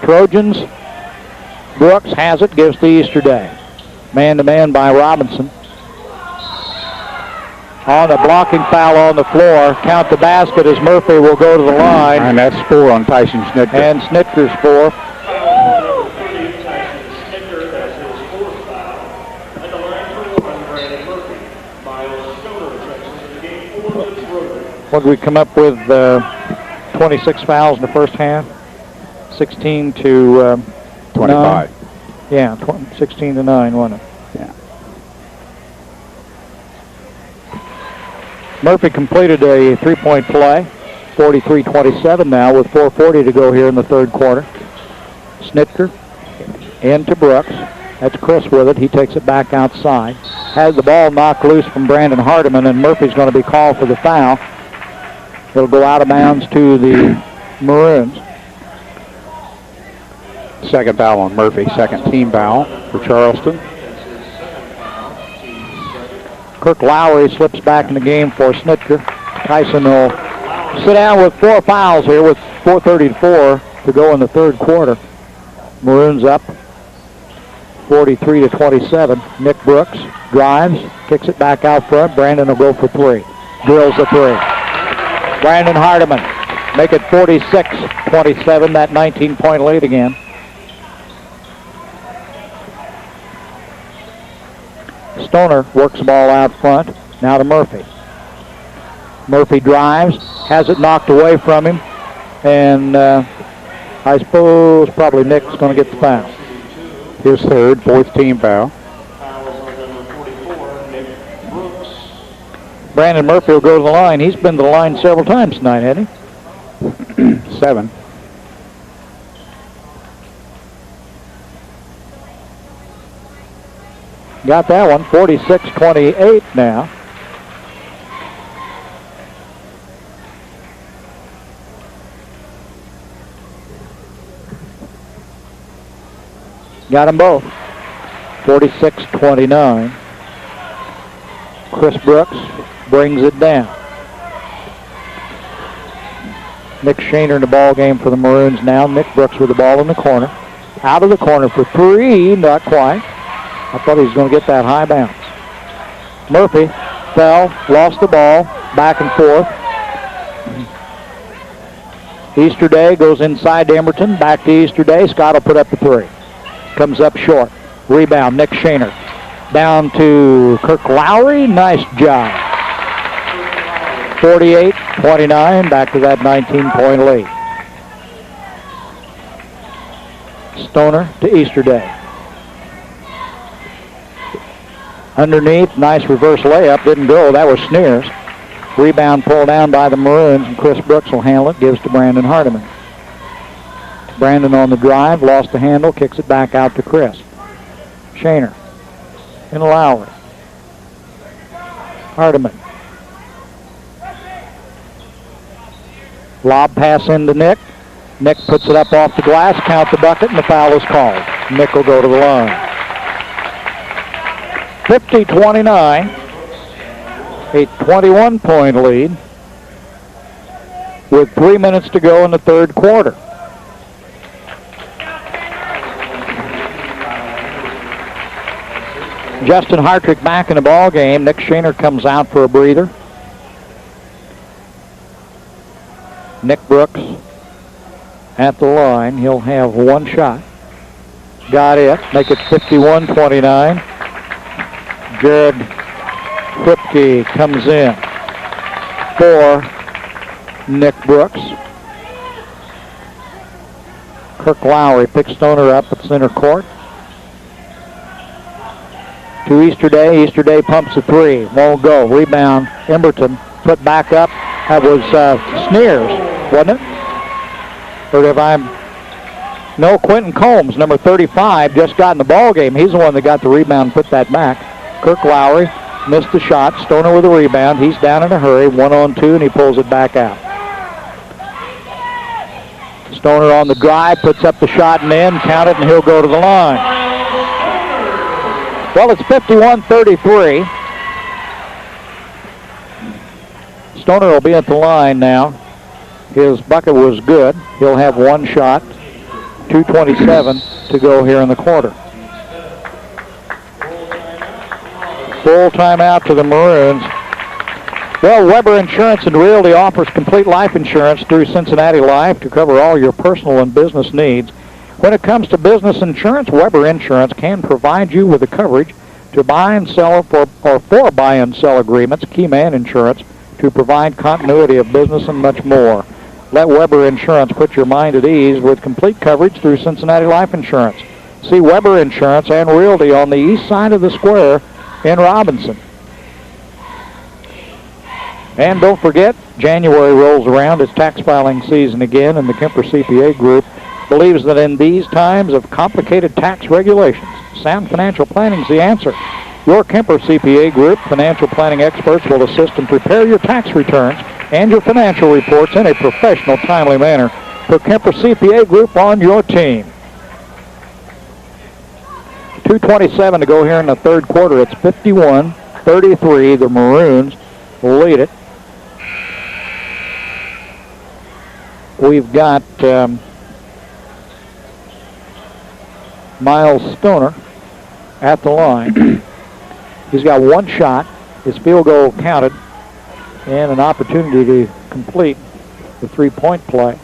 Trojans. Brooks has it, gives to Easterday. Man-to-man by Robinson. On a blocking foul on the floor. Count the basket as Murphy will go to the line. And that's 4 on Tyson Snitker. And Snitker's 4. What did we come up with? 26 fouls in the first half. 16 to 25. 9. Yeah, 16 to 9, wasn't it? Yeah. Murphy completed a 3-point play. 43-27 now with 4:40 to go here in the third quarter. Snitker into Brooks. That's Chris with it. He takes it back outside. Has the ball knocked loose from Brandon Hardiman, and Murphy's going to be called for the foul. It'll go out of bounds to the Maroons. Second foul on Murphy. Second team foul for Charleston. Kirk Lowry slips back in the game for Snitker. Tyson will sit down with 4 fouls here with 4:34 to go in the third quarter. Maroons up 43-27. Nick Brooks drives, kicks it back out front. Brandon will go for three. Drills the three. Brandon Hardiman make it 46-27, that 19-point lead again. Stoner works the ball out front. Now to Murphy. Murphy drives, has it knocked away from him, and I suppose probably Nick's going to get the foul. His third, fourth team foul. Fouls on number 44, Nick Brooks. Brandon Murphy will go to the line. He's been to the line several times tonight, hasn't he? 7. Got that one, 46-28 now. Got them both. 46-29. Chris Brooks brings it down. Nick Shaner in the ball game for the Maroons now. Nick Brooks with the ball in the corner. Out of the corner for three, not quite. I thought he was going to get that high bounce. Murphy fell, lost the ball, back and forth. Easterday goes inside to Emberton, back to Easterday. Scott will put up the three. Comes up short. Rebound, Nick Shaner. Down to Kirk Lowry. Nice job. 48-29, back to that 19-point lead. Stoner to Easterday. Underneath, nice reverse layup. Didn't go. That was Sneers. Rebound pulled down by the Maroons, and Chris Brooks will handle it. Gives to Brandon Hardiman. Brandon on the drive, lost the handle, kicks it back out to Chris. Shaner and Lowry. Hardiman. Lob pass into Nick. Nick puts it up off the glass, count the bucket, and the foul is called. Nick will go to the line. 50-29, a 21-point lead with 3 minutes to go in the third quarter. Justin Hartrick back in the ball game. Nick Shaner comes out for a breather. Nick Brooks at the line. He'll have one shot. Got it. Make it 51-29. Jared Kripke comes in for Nick Brooks. Kirk Lowry picks Stoner up at center court. To Easterday. Easterday pumps a three. Won't go. Rebound. Emberton put back up. That was Sneers, wasn't it? Or if no, Quentin Combs, number 35, just got in the ball game. He's the one that got the rebound and put that back. Kirk Lowry missed the shot. Stoner with a rebound. He's down in a hurry. 1-on-2, and he pulls it back out. Stoner on the drive, puts up the shot and in. Count it, and he'll go to the line. Well, it's 51-33. Stoner will be at the line now. His bucket was good. He'll have one shot. 2:27 to go here in the quarter. Full timeout to the Maroons. Well, Weber Insurance and Realty offers complete life insurance through Cincinnati Life to cover all your personal and business needs. When it comes to business insurance, Weber Insurance can provide you with the coverage to buy and sell for buy and sell agreements, key man insurance, to provide continuity of business and much more. Let Weber Insurance put your mind at ease with complete coverage through Cincinnati Life Insurance. See Weber Insurance and Realty on the east side of the square in Robinson. And don't forget, January rolls around. It's tax filing season again, and the Kemper CPA Group believes that in these times of complicated tax regulations, sound financial planning is the answer. Your Kemper CPA Group financial planning experts will assist and prepare your tax returns and your financial reports in a professional, timely manner. Put Kemper CPA Group on your team. 2:27 to go here in the third quarter. It's 51-33. The Maroons lead it. We've got Miles Stoner at the line. He's got one shot. His field goal counted and an opportunity to complete the three-point play.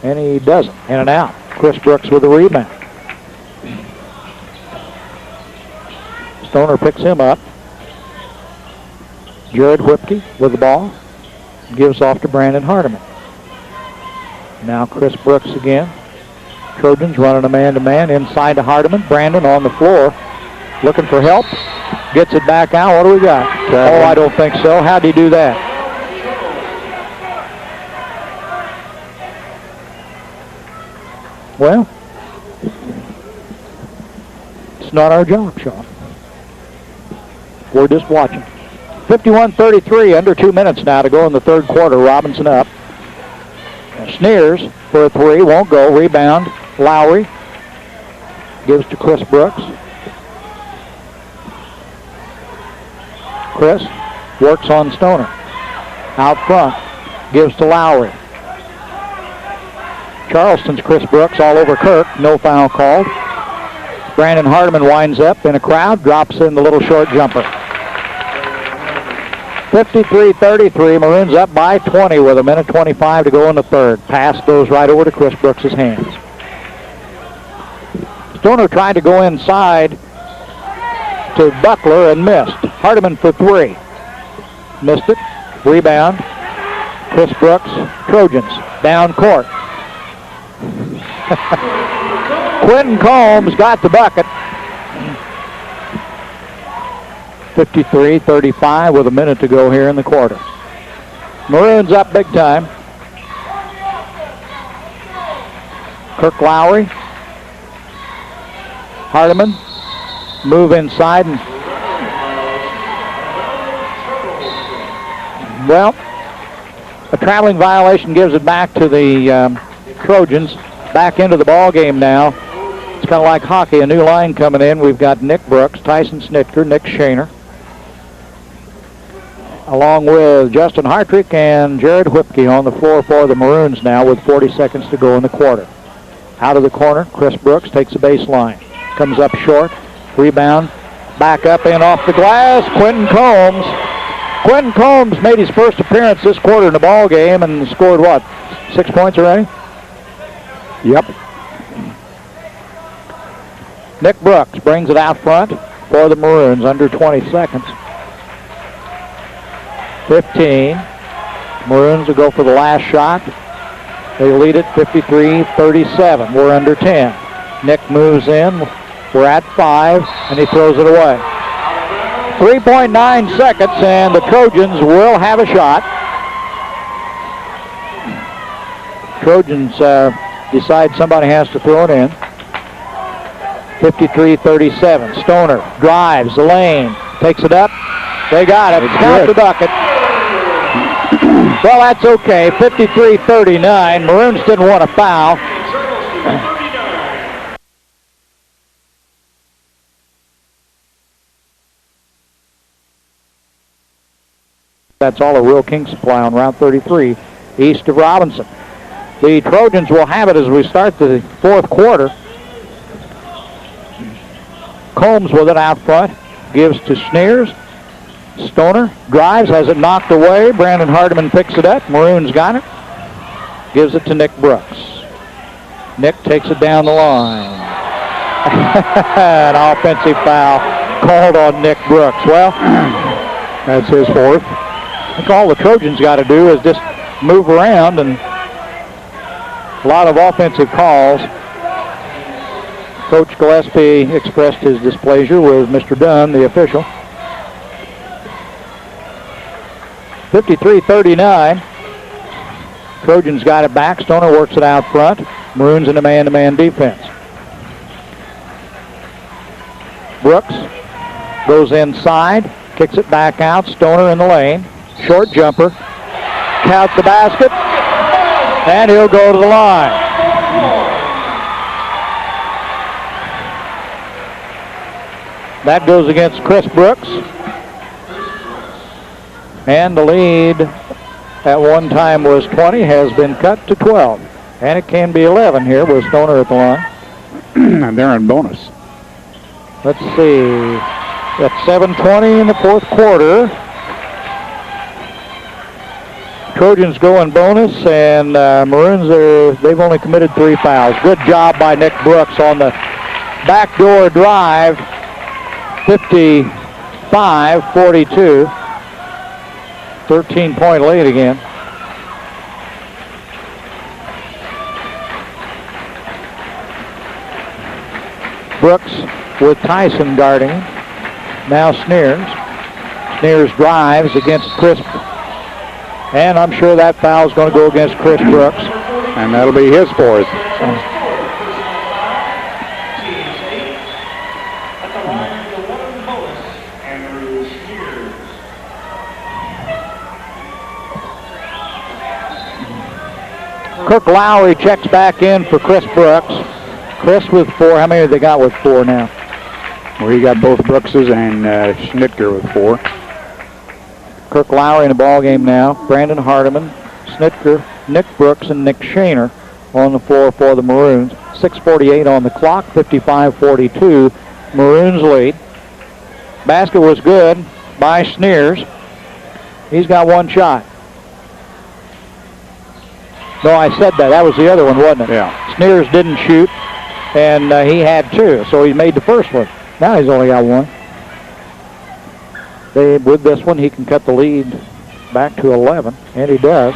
And he doesn't. In and out. Chris Brooks with a rebound. Stoner picks him up. Jared Whipke with the ball. Gives off to Brandon Hardiman. Now Chris Brooks again. Trojans running a man-to-man inside to Hardiman. Brandon on the floor looking for help. Gets it back out. What do we got? Oh, I don't think so. How'd he do that? Well, it's not our job, Sean. We're just watching. 51-33, under 2 minutes now to go in the third quarter. Robinson up. Sneers for a three, won't go. Rebound, Lowry. Gives to Chris Brooks. Chris works on Stoner. Out front, gives to Lowry. Charleston's Chris Brooks all over Kirk. No foul called. Brandon Hardiman winds up in a crowd, drops in the little short jumper. 53-33, Maroons up by 20 with 1:25 to go in the third. Pass goes right over to Chris Brooks' hands. Stoner tried to go inside to Buckler and missed. Hardiman for three. Missed it. Rebound. Chris Brooks, Trojans, down court. Quentin Combs got the bucket. 53-35 with a minute to go here in the quarter. Maroons up big time. Kirk Lowry. Hardiman. Move inside and well, a traveling violation gives it back to the Trojans. Back into the ball game now. It's kind of like hockey, a new line coming in. We've got Nick Brooks, Tyson Snitker, Nick Shaner, along with Justin Hartrick and Jared Whipke on the floor for the Maroons now with 40 seconds to go in the quarter. Out of the corner, Chris Brooks takes the baseline. Comes up short. Rebound. Back up and off the glass. Quentin Combs. Quentin Combs made his first appearance this quarter in the ball game and scored what? 6 points already? Yep. Nick Brooks brings it out front for the Maroons under 20 seconds. 15. Maroons will go for the last shot. They lead it 53-37. We're under 10. Nick moves in. We're at 5, and he throws it away. 3.9 seconds, and the Trojans will have a shot. Trojans decide somebody has to throw it in. 53-37. Stoner drives the lane, takes it up. They got it. Count the bucket. Well, that's okay. 53-39. Maroons didn't want a foul. That's all of Real King Supply on Route 33, east of Robinson. The Trojans will have it as we start the fourth quarter. Combs with it out front, gives to Sneers. Stoner drives, has it knocked away. Brandon Hardiman picks it up. Maroons got it. Gives it to Nick Brooks. Nick takes it down the line. An offensive foul called on Nick Brooks. Well, that's his fourth. I think all the Trojans got to do is just move around, and a lot of offensive calls. Coach Gillespie expressed his displeasure with Mr. Dunn, the official. 53-39. Trojans got it back. Stoner works it out front. Maroons in a man-to-man defense. Brooks goes inside, kicks it back out. Stoner in the lane. Short jumper. Count the basket. And he'll go to the line. That goes against Chris Brooks. And the lead at one time was 20, has been cut to 12. And it can be 11 here with Stoner at the line. And they're in bonus. Let's see. That's 7:20 in the fourth quarter. Trojans go in bonus, and Maroons they've only committed 3 fouls. Good job by Nick Brooks on the backdoor drive. 55-42. 13-point lead again. Brooks with Tyson guarding him. Now Sneers. Sneers drives against Crisp. And I'm sure that foul is going to go against Chris Brooks. And that'll be his fourth. Kirk Lowry checks back in for Chris Brooks. Chris with 4. How many have they got with 4 now? Well, he got both Brookses and Schnitker with 4. Kirk Lowry in the ball game now. Brandon Hardiman, Schnitker, Nick Brooks, and Nick Shaner on the floor for the Maroons. 6:48 on the clock. 55-42. Maroons lead. Basket was good by Sneers. He's got 1 shot. No, I said that. That was the other one, wasn't it? Yeah. Sneers didn't shoot, and he had 2, so he made the first one. Now he's only got 1. With this one, he can cut the lead back to 11, and he does.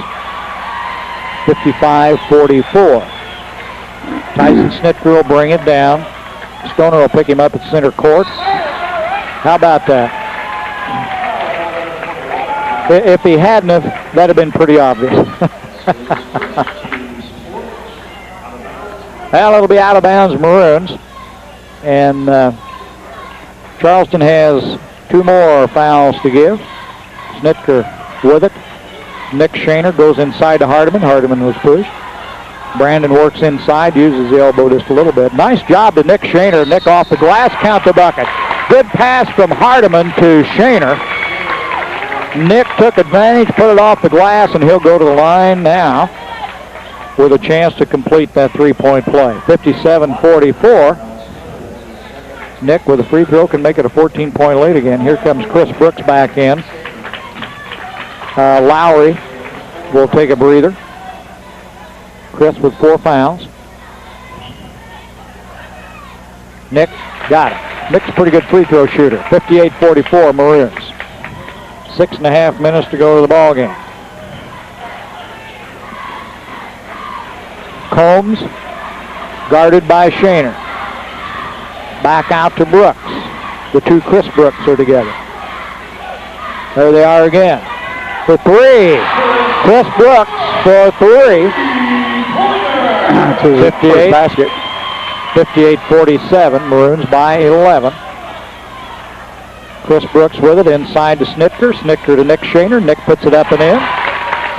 55-44. Tyson Schnitker will bring it down. Stoner will pick him up at center court. How about that? If he hadn't, that'd have been pretty obvious. Well, it'll be out of bounds, Maroons. And Charleston has 2 more fouls to give. Schnitker with it. Nick Shaner goes inside to Hardiman. Hardiman was pushed. Brandon works inside, uses the elbow just a little bit. Nice job to Nick Shaner. Nick off the glass, count the bucket. Good pass from Hardiman to Shaner. Nick took advantage, put it off the glass, and he'll go to the line now with a chance to complete that 3-point play. 57-44. Nick with a free throw can make it a 14-point lead again. Here comes Chris Brooks back in. Lowry will take a breather. Chris with 4 fouls. Nick got it. Nick's a pretty good free throw shooter. 58-44 Maroons. 6.5 minutes to go to the ball game. Combs guarded by Shaner. Back out to Brooks. The 2 Chris Brooks are together. There they are again. For 3. Chris Brooks for 3. That's his 58 basket. 58-47. Maroons by 11. Chris Brooks with it inside to Schnitker. Schnitker to Nick Shaner. Nick puts it up and in.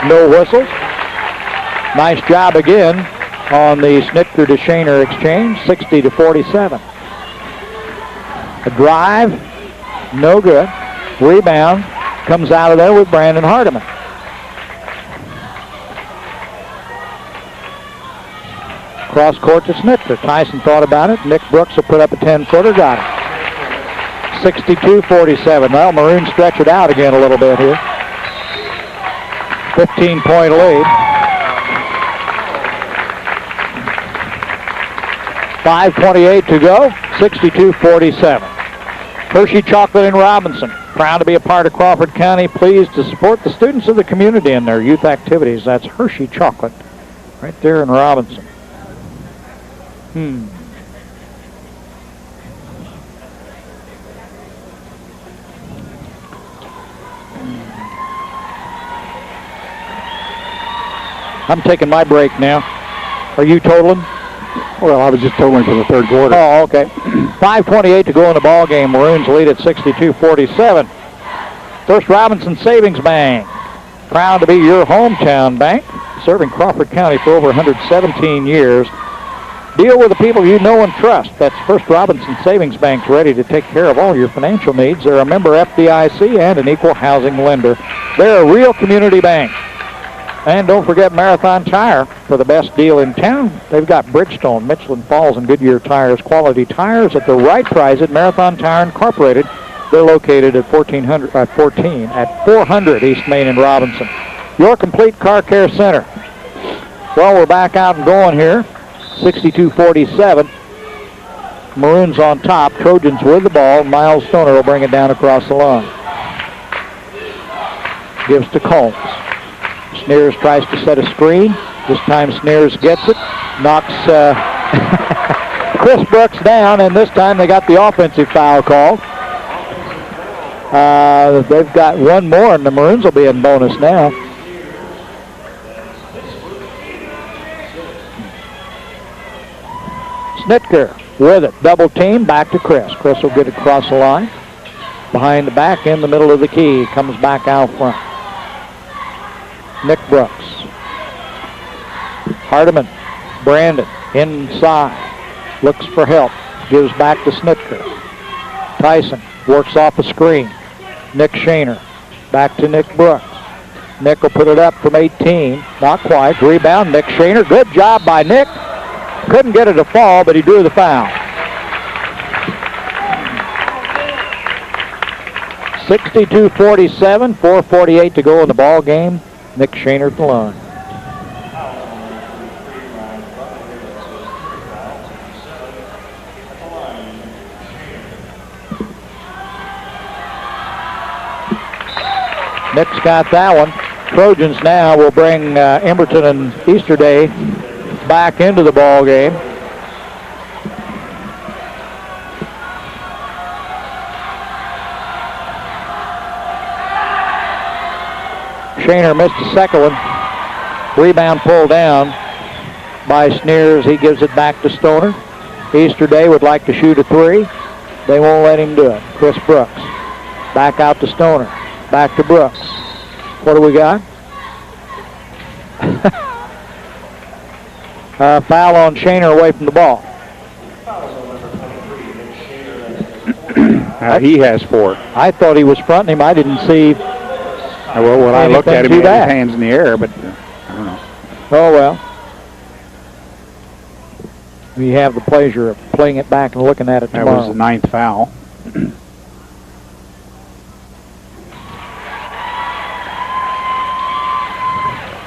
No whistles. Nice job again on the Schnitker to Shaner exchange. 60-47. A drive. No good. Rebound. Comes out of there with Brandon Hardiman. Cross court to Schnitker. Tyson thought about it. Nick Brooks will put up a 10-footer. Got it. 62-47. Well, Maroons stretch it out again a little bit here. 15-point lead. 5:28 to go. 62-47. Hershey Chocolate in Robinson. Proud to be a part of Crawford County. Pleased to support the students of the community in their youth activities. That's Hershey Chocolate right there in Robinson. I'm taking my break now. Are you totaling? Well, I was just totaling for the 3rd quarter. Oh, okay. 5:28 to go in the ball game. Maroons lead at 62-47. First Robinson Savings Bank. Proud to be your hometown bank. Serving Crawford County for over 117 years. Deal with the people you know and trust. That's First Robinson Savings Bank, ready to take care of all your financial needs. They're a member FDIC and an equal housing lender. They're a real community bank. And don't forget Marathon Tire for the best deal in town. They've got Bridgestone, Michelin Falls, and Goodyear tires, quality tires at the right price at Marathon Tire Incorporated. They're located at 400 East Main in Robinson. Your complete car care center. Well, we're back out and going here. 62-47. Maroons on top. Trojans with the ball. Miles Stoner will bring it down across the line. Gives to Combs. Sneers tries to set a screen. This time Sneers gets it. Knocks Chris Brooks down, and this time they got the offensive foul called. They've got one more, and the Maroons will be in bonus now. Snitker with it. Double team. Back to Chris. Chris will get it across the line. Behind the back in the middle of the key. Comes back out front. Nick Brooks. Hardiman. Brandon inside. Looks for help. Gives back to Snitker. Tyson works off a screen. Nick Shaner. Back to Nick Brooks. Nick will put it up from 18. Not quite. Rebound. Nick Shaner. Good job by Nick. Couldn't get it to fall, but he drew the foul. 62-47, 4:48 to go in the ball game. Nick Shaner at the line. Nick's got that one. Trojans now will bring Emberton and Easterday back into the ball game. Shaner missed the second one. Rebound pulled down by Sneers. He gives it back to Stoner. Easterday would like to shoot a three. They won't let him do it. Chris Brooks. Back out to Stoner. Back to Brooks. What do we got? Foul on Shaner away from the ball. He has 4. I thought he was fronting him. I didn't see. Well, when I looked at him, he had his hands in the air, but I don't know. Oh, well. We have the pleasure of playing it back and looking at it tomorrow. That was the 9th foul.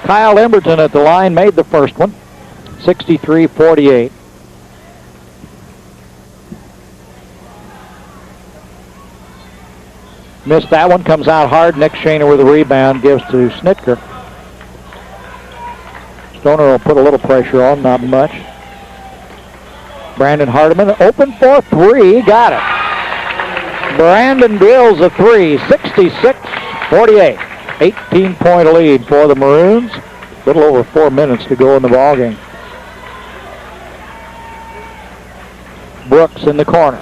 Kyle Emberton at the line made the first one. 63-48. Missed that one, comes out hard. Nick Shaner with a rebound, gives to Snitker. Stoner will put a little pressure on, not much. Brandon Hardiman open for three, got it. Brandon drills a three, 66-48. 18-point lead for the Maroons. A little over 4 minutes to go in the ballgame. Brooks in the corner.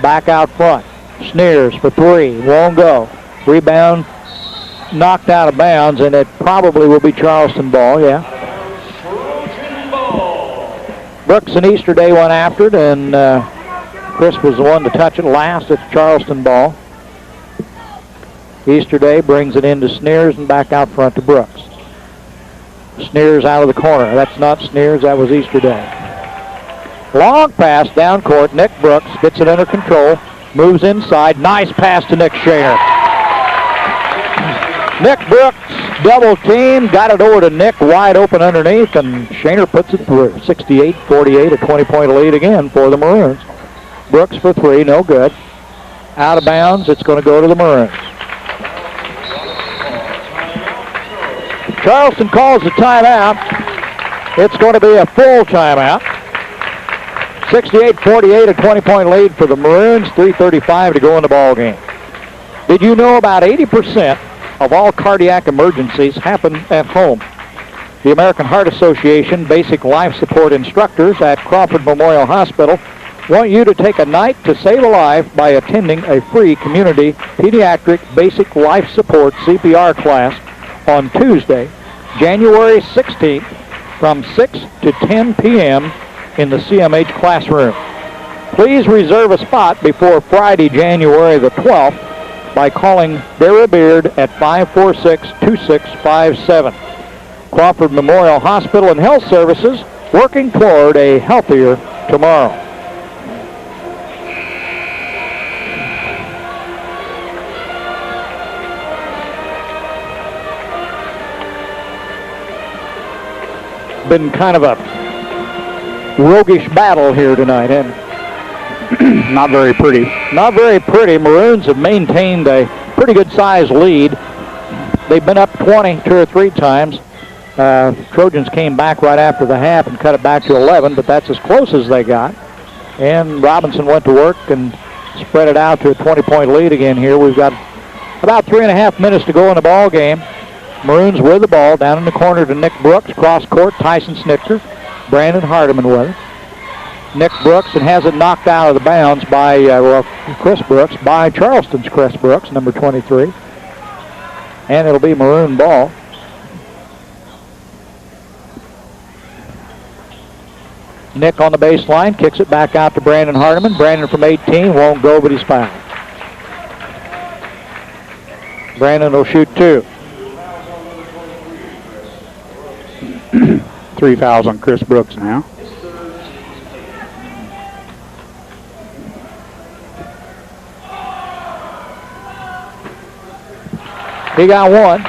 Back out front. Sneers for three. Won't go. Rebound knocked out of bounds, and it probably will be Charleston ball, yeah. Brooks and Easterday went after it, and Chris was the one to touch it last. It's Charleston ball. Easterday brings it into Sneers and back out front to Brooks. Sneers out of the corner. That's not Sneers, that was Easterday. Long pass down court. Nick Brooks gets it under control. Moves inside. Nice pass to Nick Shaner. Nick Brooks double team. Got it over to Nick wide open underneath, and Shaner puts it through. 68-48, a 20-point lead again for the Maroons. Brooks for three, no good. Out of bounds. It's going to go to the Maroons. Charleston calls the timeout. It's going to be a full timeout. 68-48, a 20-point lead for the Maroons. 3:35 to go in the ball game. Did you know about 80% of all cardiac emergencies happen at home? The American Heart Association basic life support instructors at Crawford Memorial Hospital want you to take a night to save a life by attending a free community pediatric basic life support CPR class on Tuesday, January 16th from 6 to 10 p.m. in the CMH classroom. Please reserve a spot before Friday, January the 12th by calling Barry Beard at 546-2657. Crawford Memorial Hospital and Health Services, working toward a healthier tomorrow. Been kind of a roguish battle here tonight, hasn't it? Not very pretty. Not very pretty. Maroons have maintained a pretty good sized lead. They've been up 20 2 or 3 times. Trojans came back right after the half and cut it back to 11, but that's as close as they got. And Robinson went to work and spread it out to a 20-point lead again here. We've got about 3.5 minutes to go in the ball game. Maroons with the ball down in the corner to Nick Brooks. Cross court, Tyson Snitker. Brandon Hardiman with it. Nick Brooks, and has it knocked out of the bounds by, Chris Brooks, by Charleston's Chris Brooks, number 23. And it'll be Maroon ball. Nick on the baseline, kicks it back out to Brandon Hardiman. Brandon from 18, won't go, but he's fouled. Brandon will shoot 2. 3 fouls on Chris Brooks now. He got 1.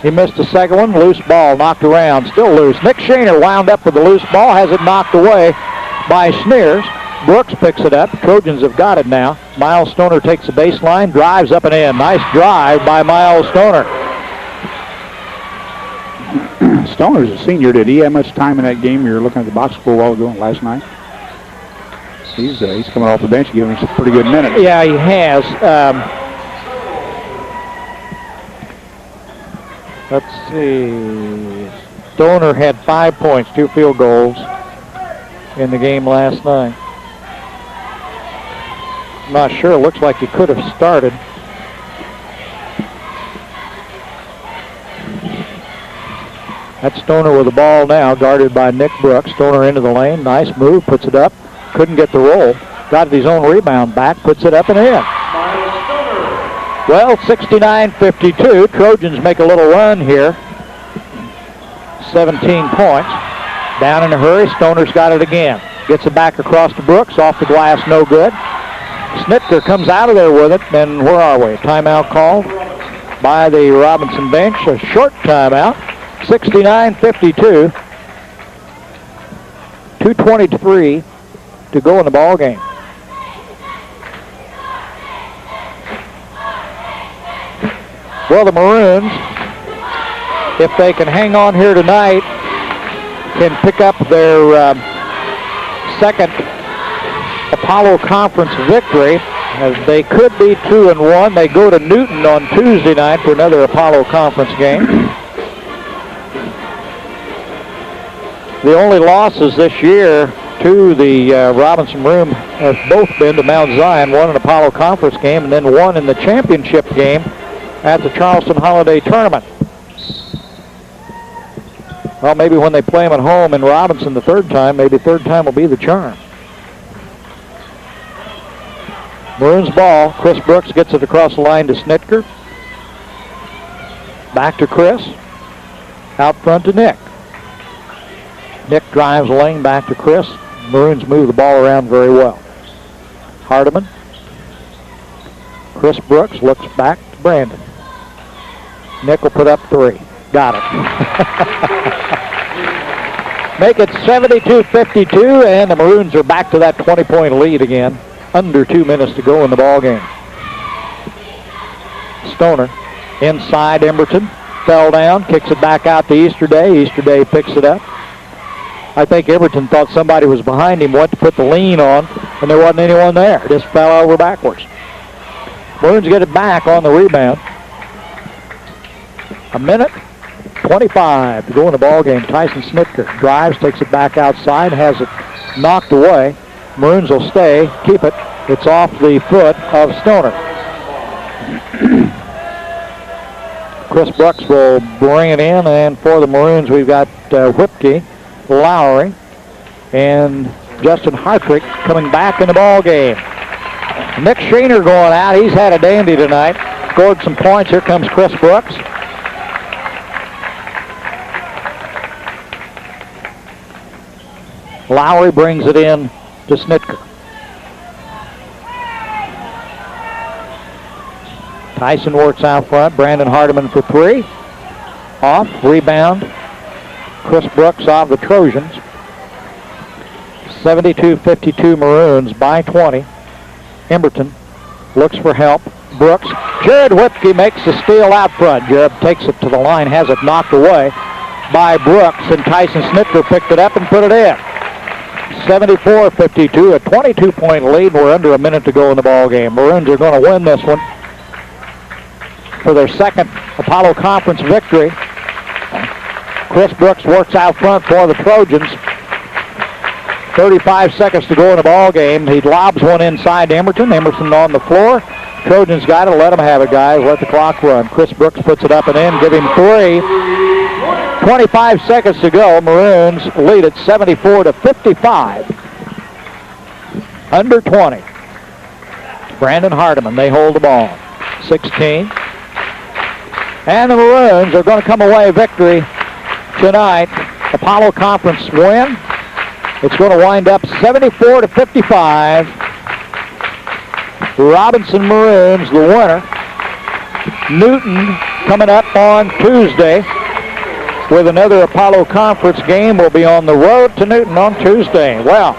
He missed the second one. Loose ball, knocked around, still loose. Nick Shaner wound up with the loose ball, has it knocked away by Sneers. Brooks picks it up. Trojans have got it now. Miles Stoner takes the baseline, drives up and in. Nice drive by Miles Stoner. Stoner's a senior. Did he have much time in that game? You were looking at the box score a while ago last night. He's coming off the bench, giving us a pretty good minute. Yeah, he has. Let's see. Stoner had 5 points, 2 field goals in the game last night. Not sure. It looks like he could have started. That's Stoner with the ball now, guarded by Nick Brooks. Stoner into the lane. Nice move. Puts it up. Couldn't get the roll. Got his own rebound back. Puts it up and in. Well, 69-52. Trojans make a little run here. 17 points. Down in a hurry. Stoner's got it again. Gets it back across to Brooks. Off the glass. No good. Snitker comes out of there with it, and where are we? Timeout called by the Robinson bench, a short timeout. 69-52. 2:23 to go in the ball game. Well, the Maroons, if they can hang on here tonight, can pick up their second Apollo Conference victory, as they could be 2-1. They go to Newton on Tuesday night for another Apollo Conference game. The only losses this year to the Robinson Maroon have both been to Mount Zion, one in Apollo Conference game and then one in the championship game at the Charleston Holiday Tournament. Well, maybe when they play them at home in Robinson the third time, maybe third time will be the charm. Maroons ball. Chris Brooks gets it across the line to Snitker. Back to Chris. Out front to Nick. Nick drives the lane back to Chris. Maroons move the ball around very well. Hardiman. Chris Brooks looks back to Brandon. Nick will put up 3. Got it. Make it 72-52, and the Maroons are back to that 20-point lead again. Under 2 minutes to go in the ball game. Stoner inside Emberton. Fell down, kicks it back out to Easterday. Easterday picks it up. I think Emberton thought somebody was behind him, went to put the lean on, and there wasn't anyone there. Just fell over backwards. Maroons get it back on the rebound. 1:25 to go in the ball game. Tyson Snitker drives, takes it back outside, has it knocked away. Maroons will stay, keep it. It's off the foot of Stoner. Chris Brooks will bring it in, and for the Maroons we've got Whipke, Lowry, and Justin Hartrick coming back in the ball game. Nick Shaner going out. He's had a dandy tonight. Scored some points. Here comes Chris Brooks. Lowry brings it in to Snitker. Tyson works out front. Brandon Hardiman for three. Off. Rebound. Chris Brooks of the Trojans. 72-52 Maroons by 20. Emberton looks for help. Brooks. Jared Whipke makes the steal out front. Jared takes it to the line, has it knocked away by Brooks, and Tyson Snitker picked it up and put it in. 74-52, a 22-point lead. We're under a minute to go in the ball game. Maroons are going to win this one for their second Apollo Conference victory. Chris Brooks works out front for the Trojans. 35 seconds to go in the ball game. He lobs one inside to Emerson. Emerson on the floor. Trojans got it. Let him have it, guys. Let the clock run. Chris Brooks puts it up and in. Give him three. 25 seconds to go. Maroons lead at 74-55. Under 20. Brandon Hardiman. They hold the ball. 16. And the Maroons are going to come away victory tonight. Apollo Conference win. It's going to wind up 74-55. Robinson Maroons, the winner. Newton coming up on Tuesday with another Apollo Conference game. Will be on the road to Newton on Tuesday. Well,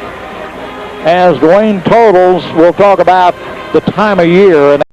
as Dwayne totals, we'll talk about the time of year. And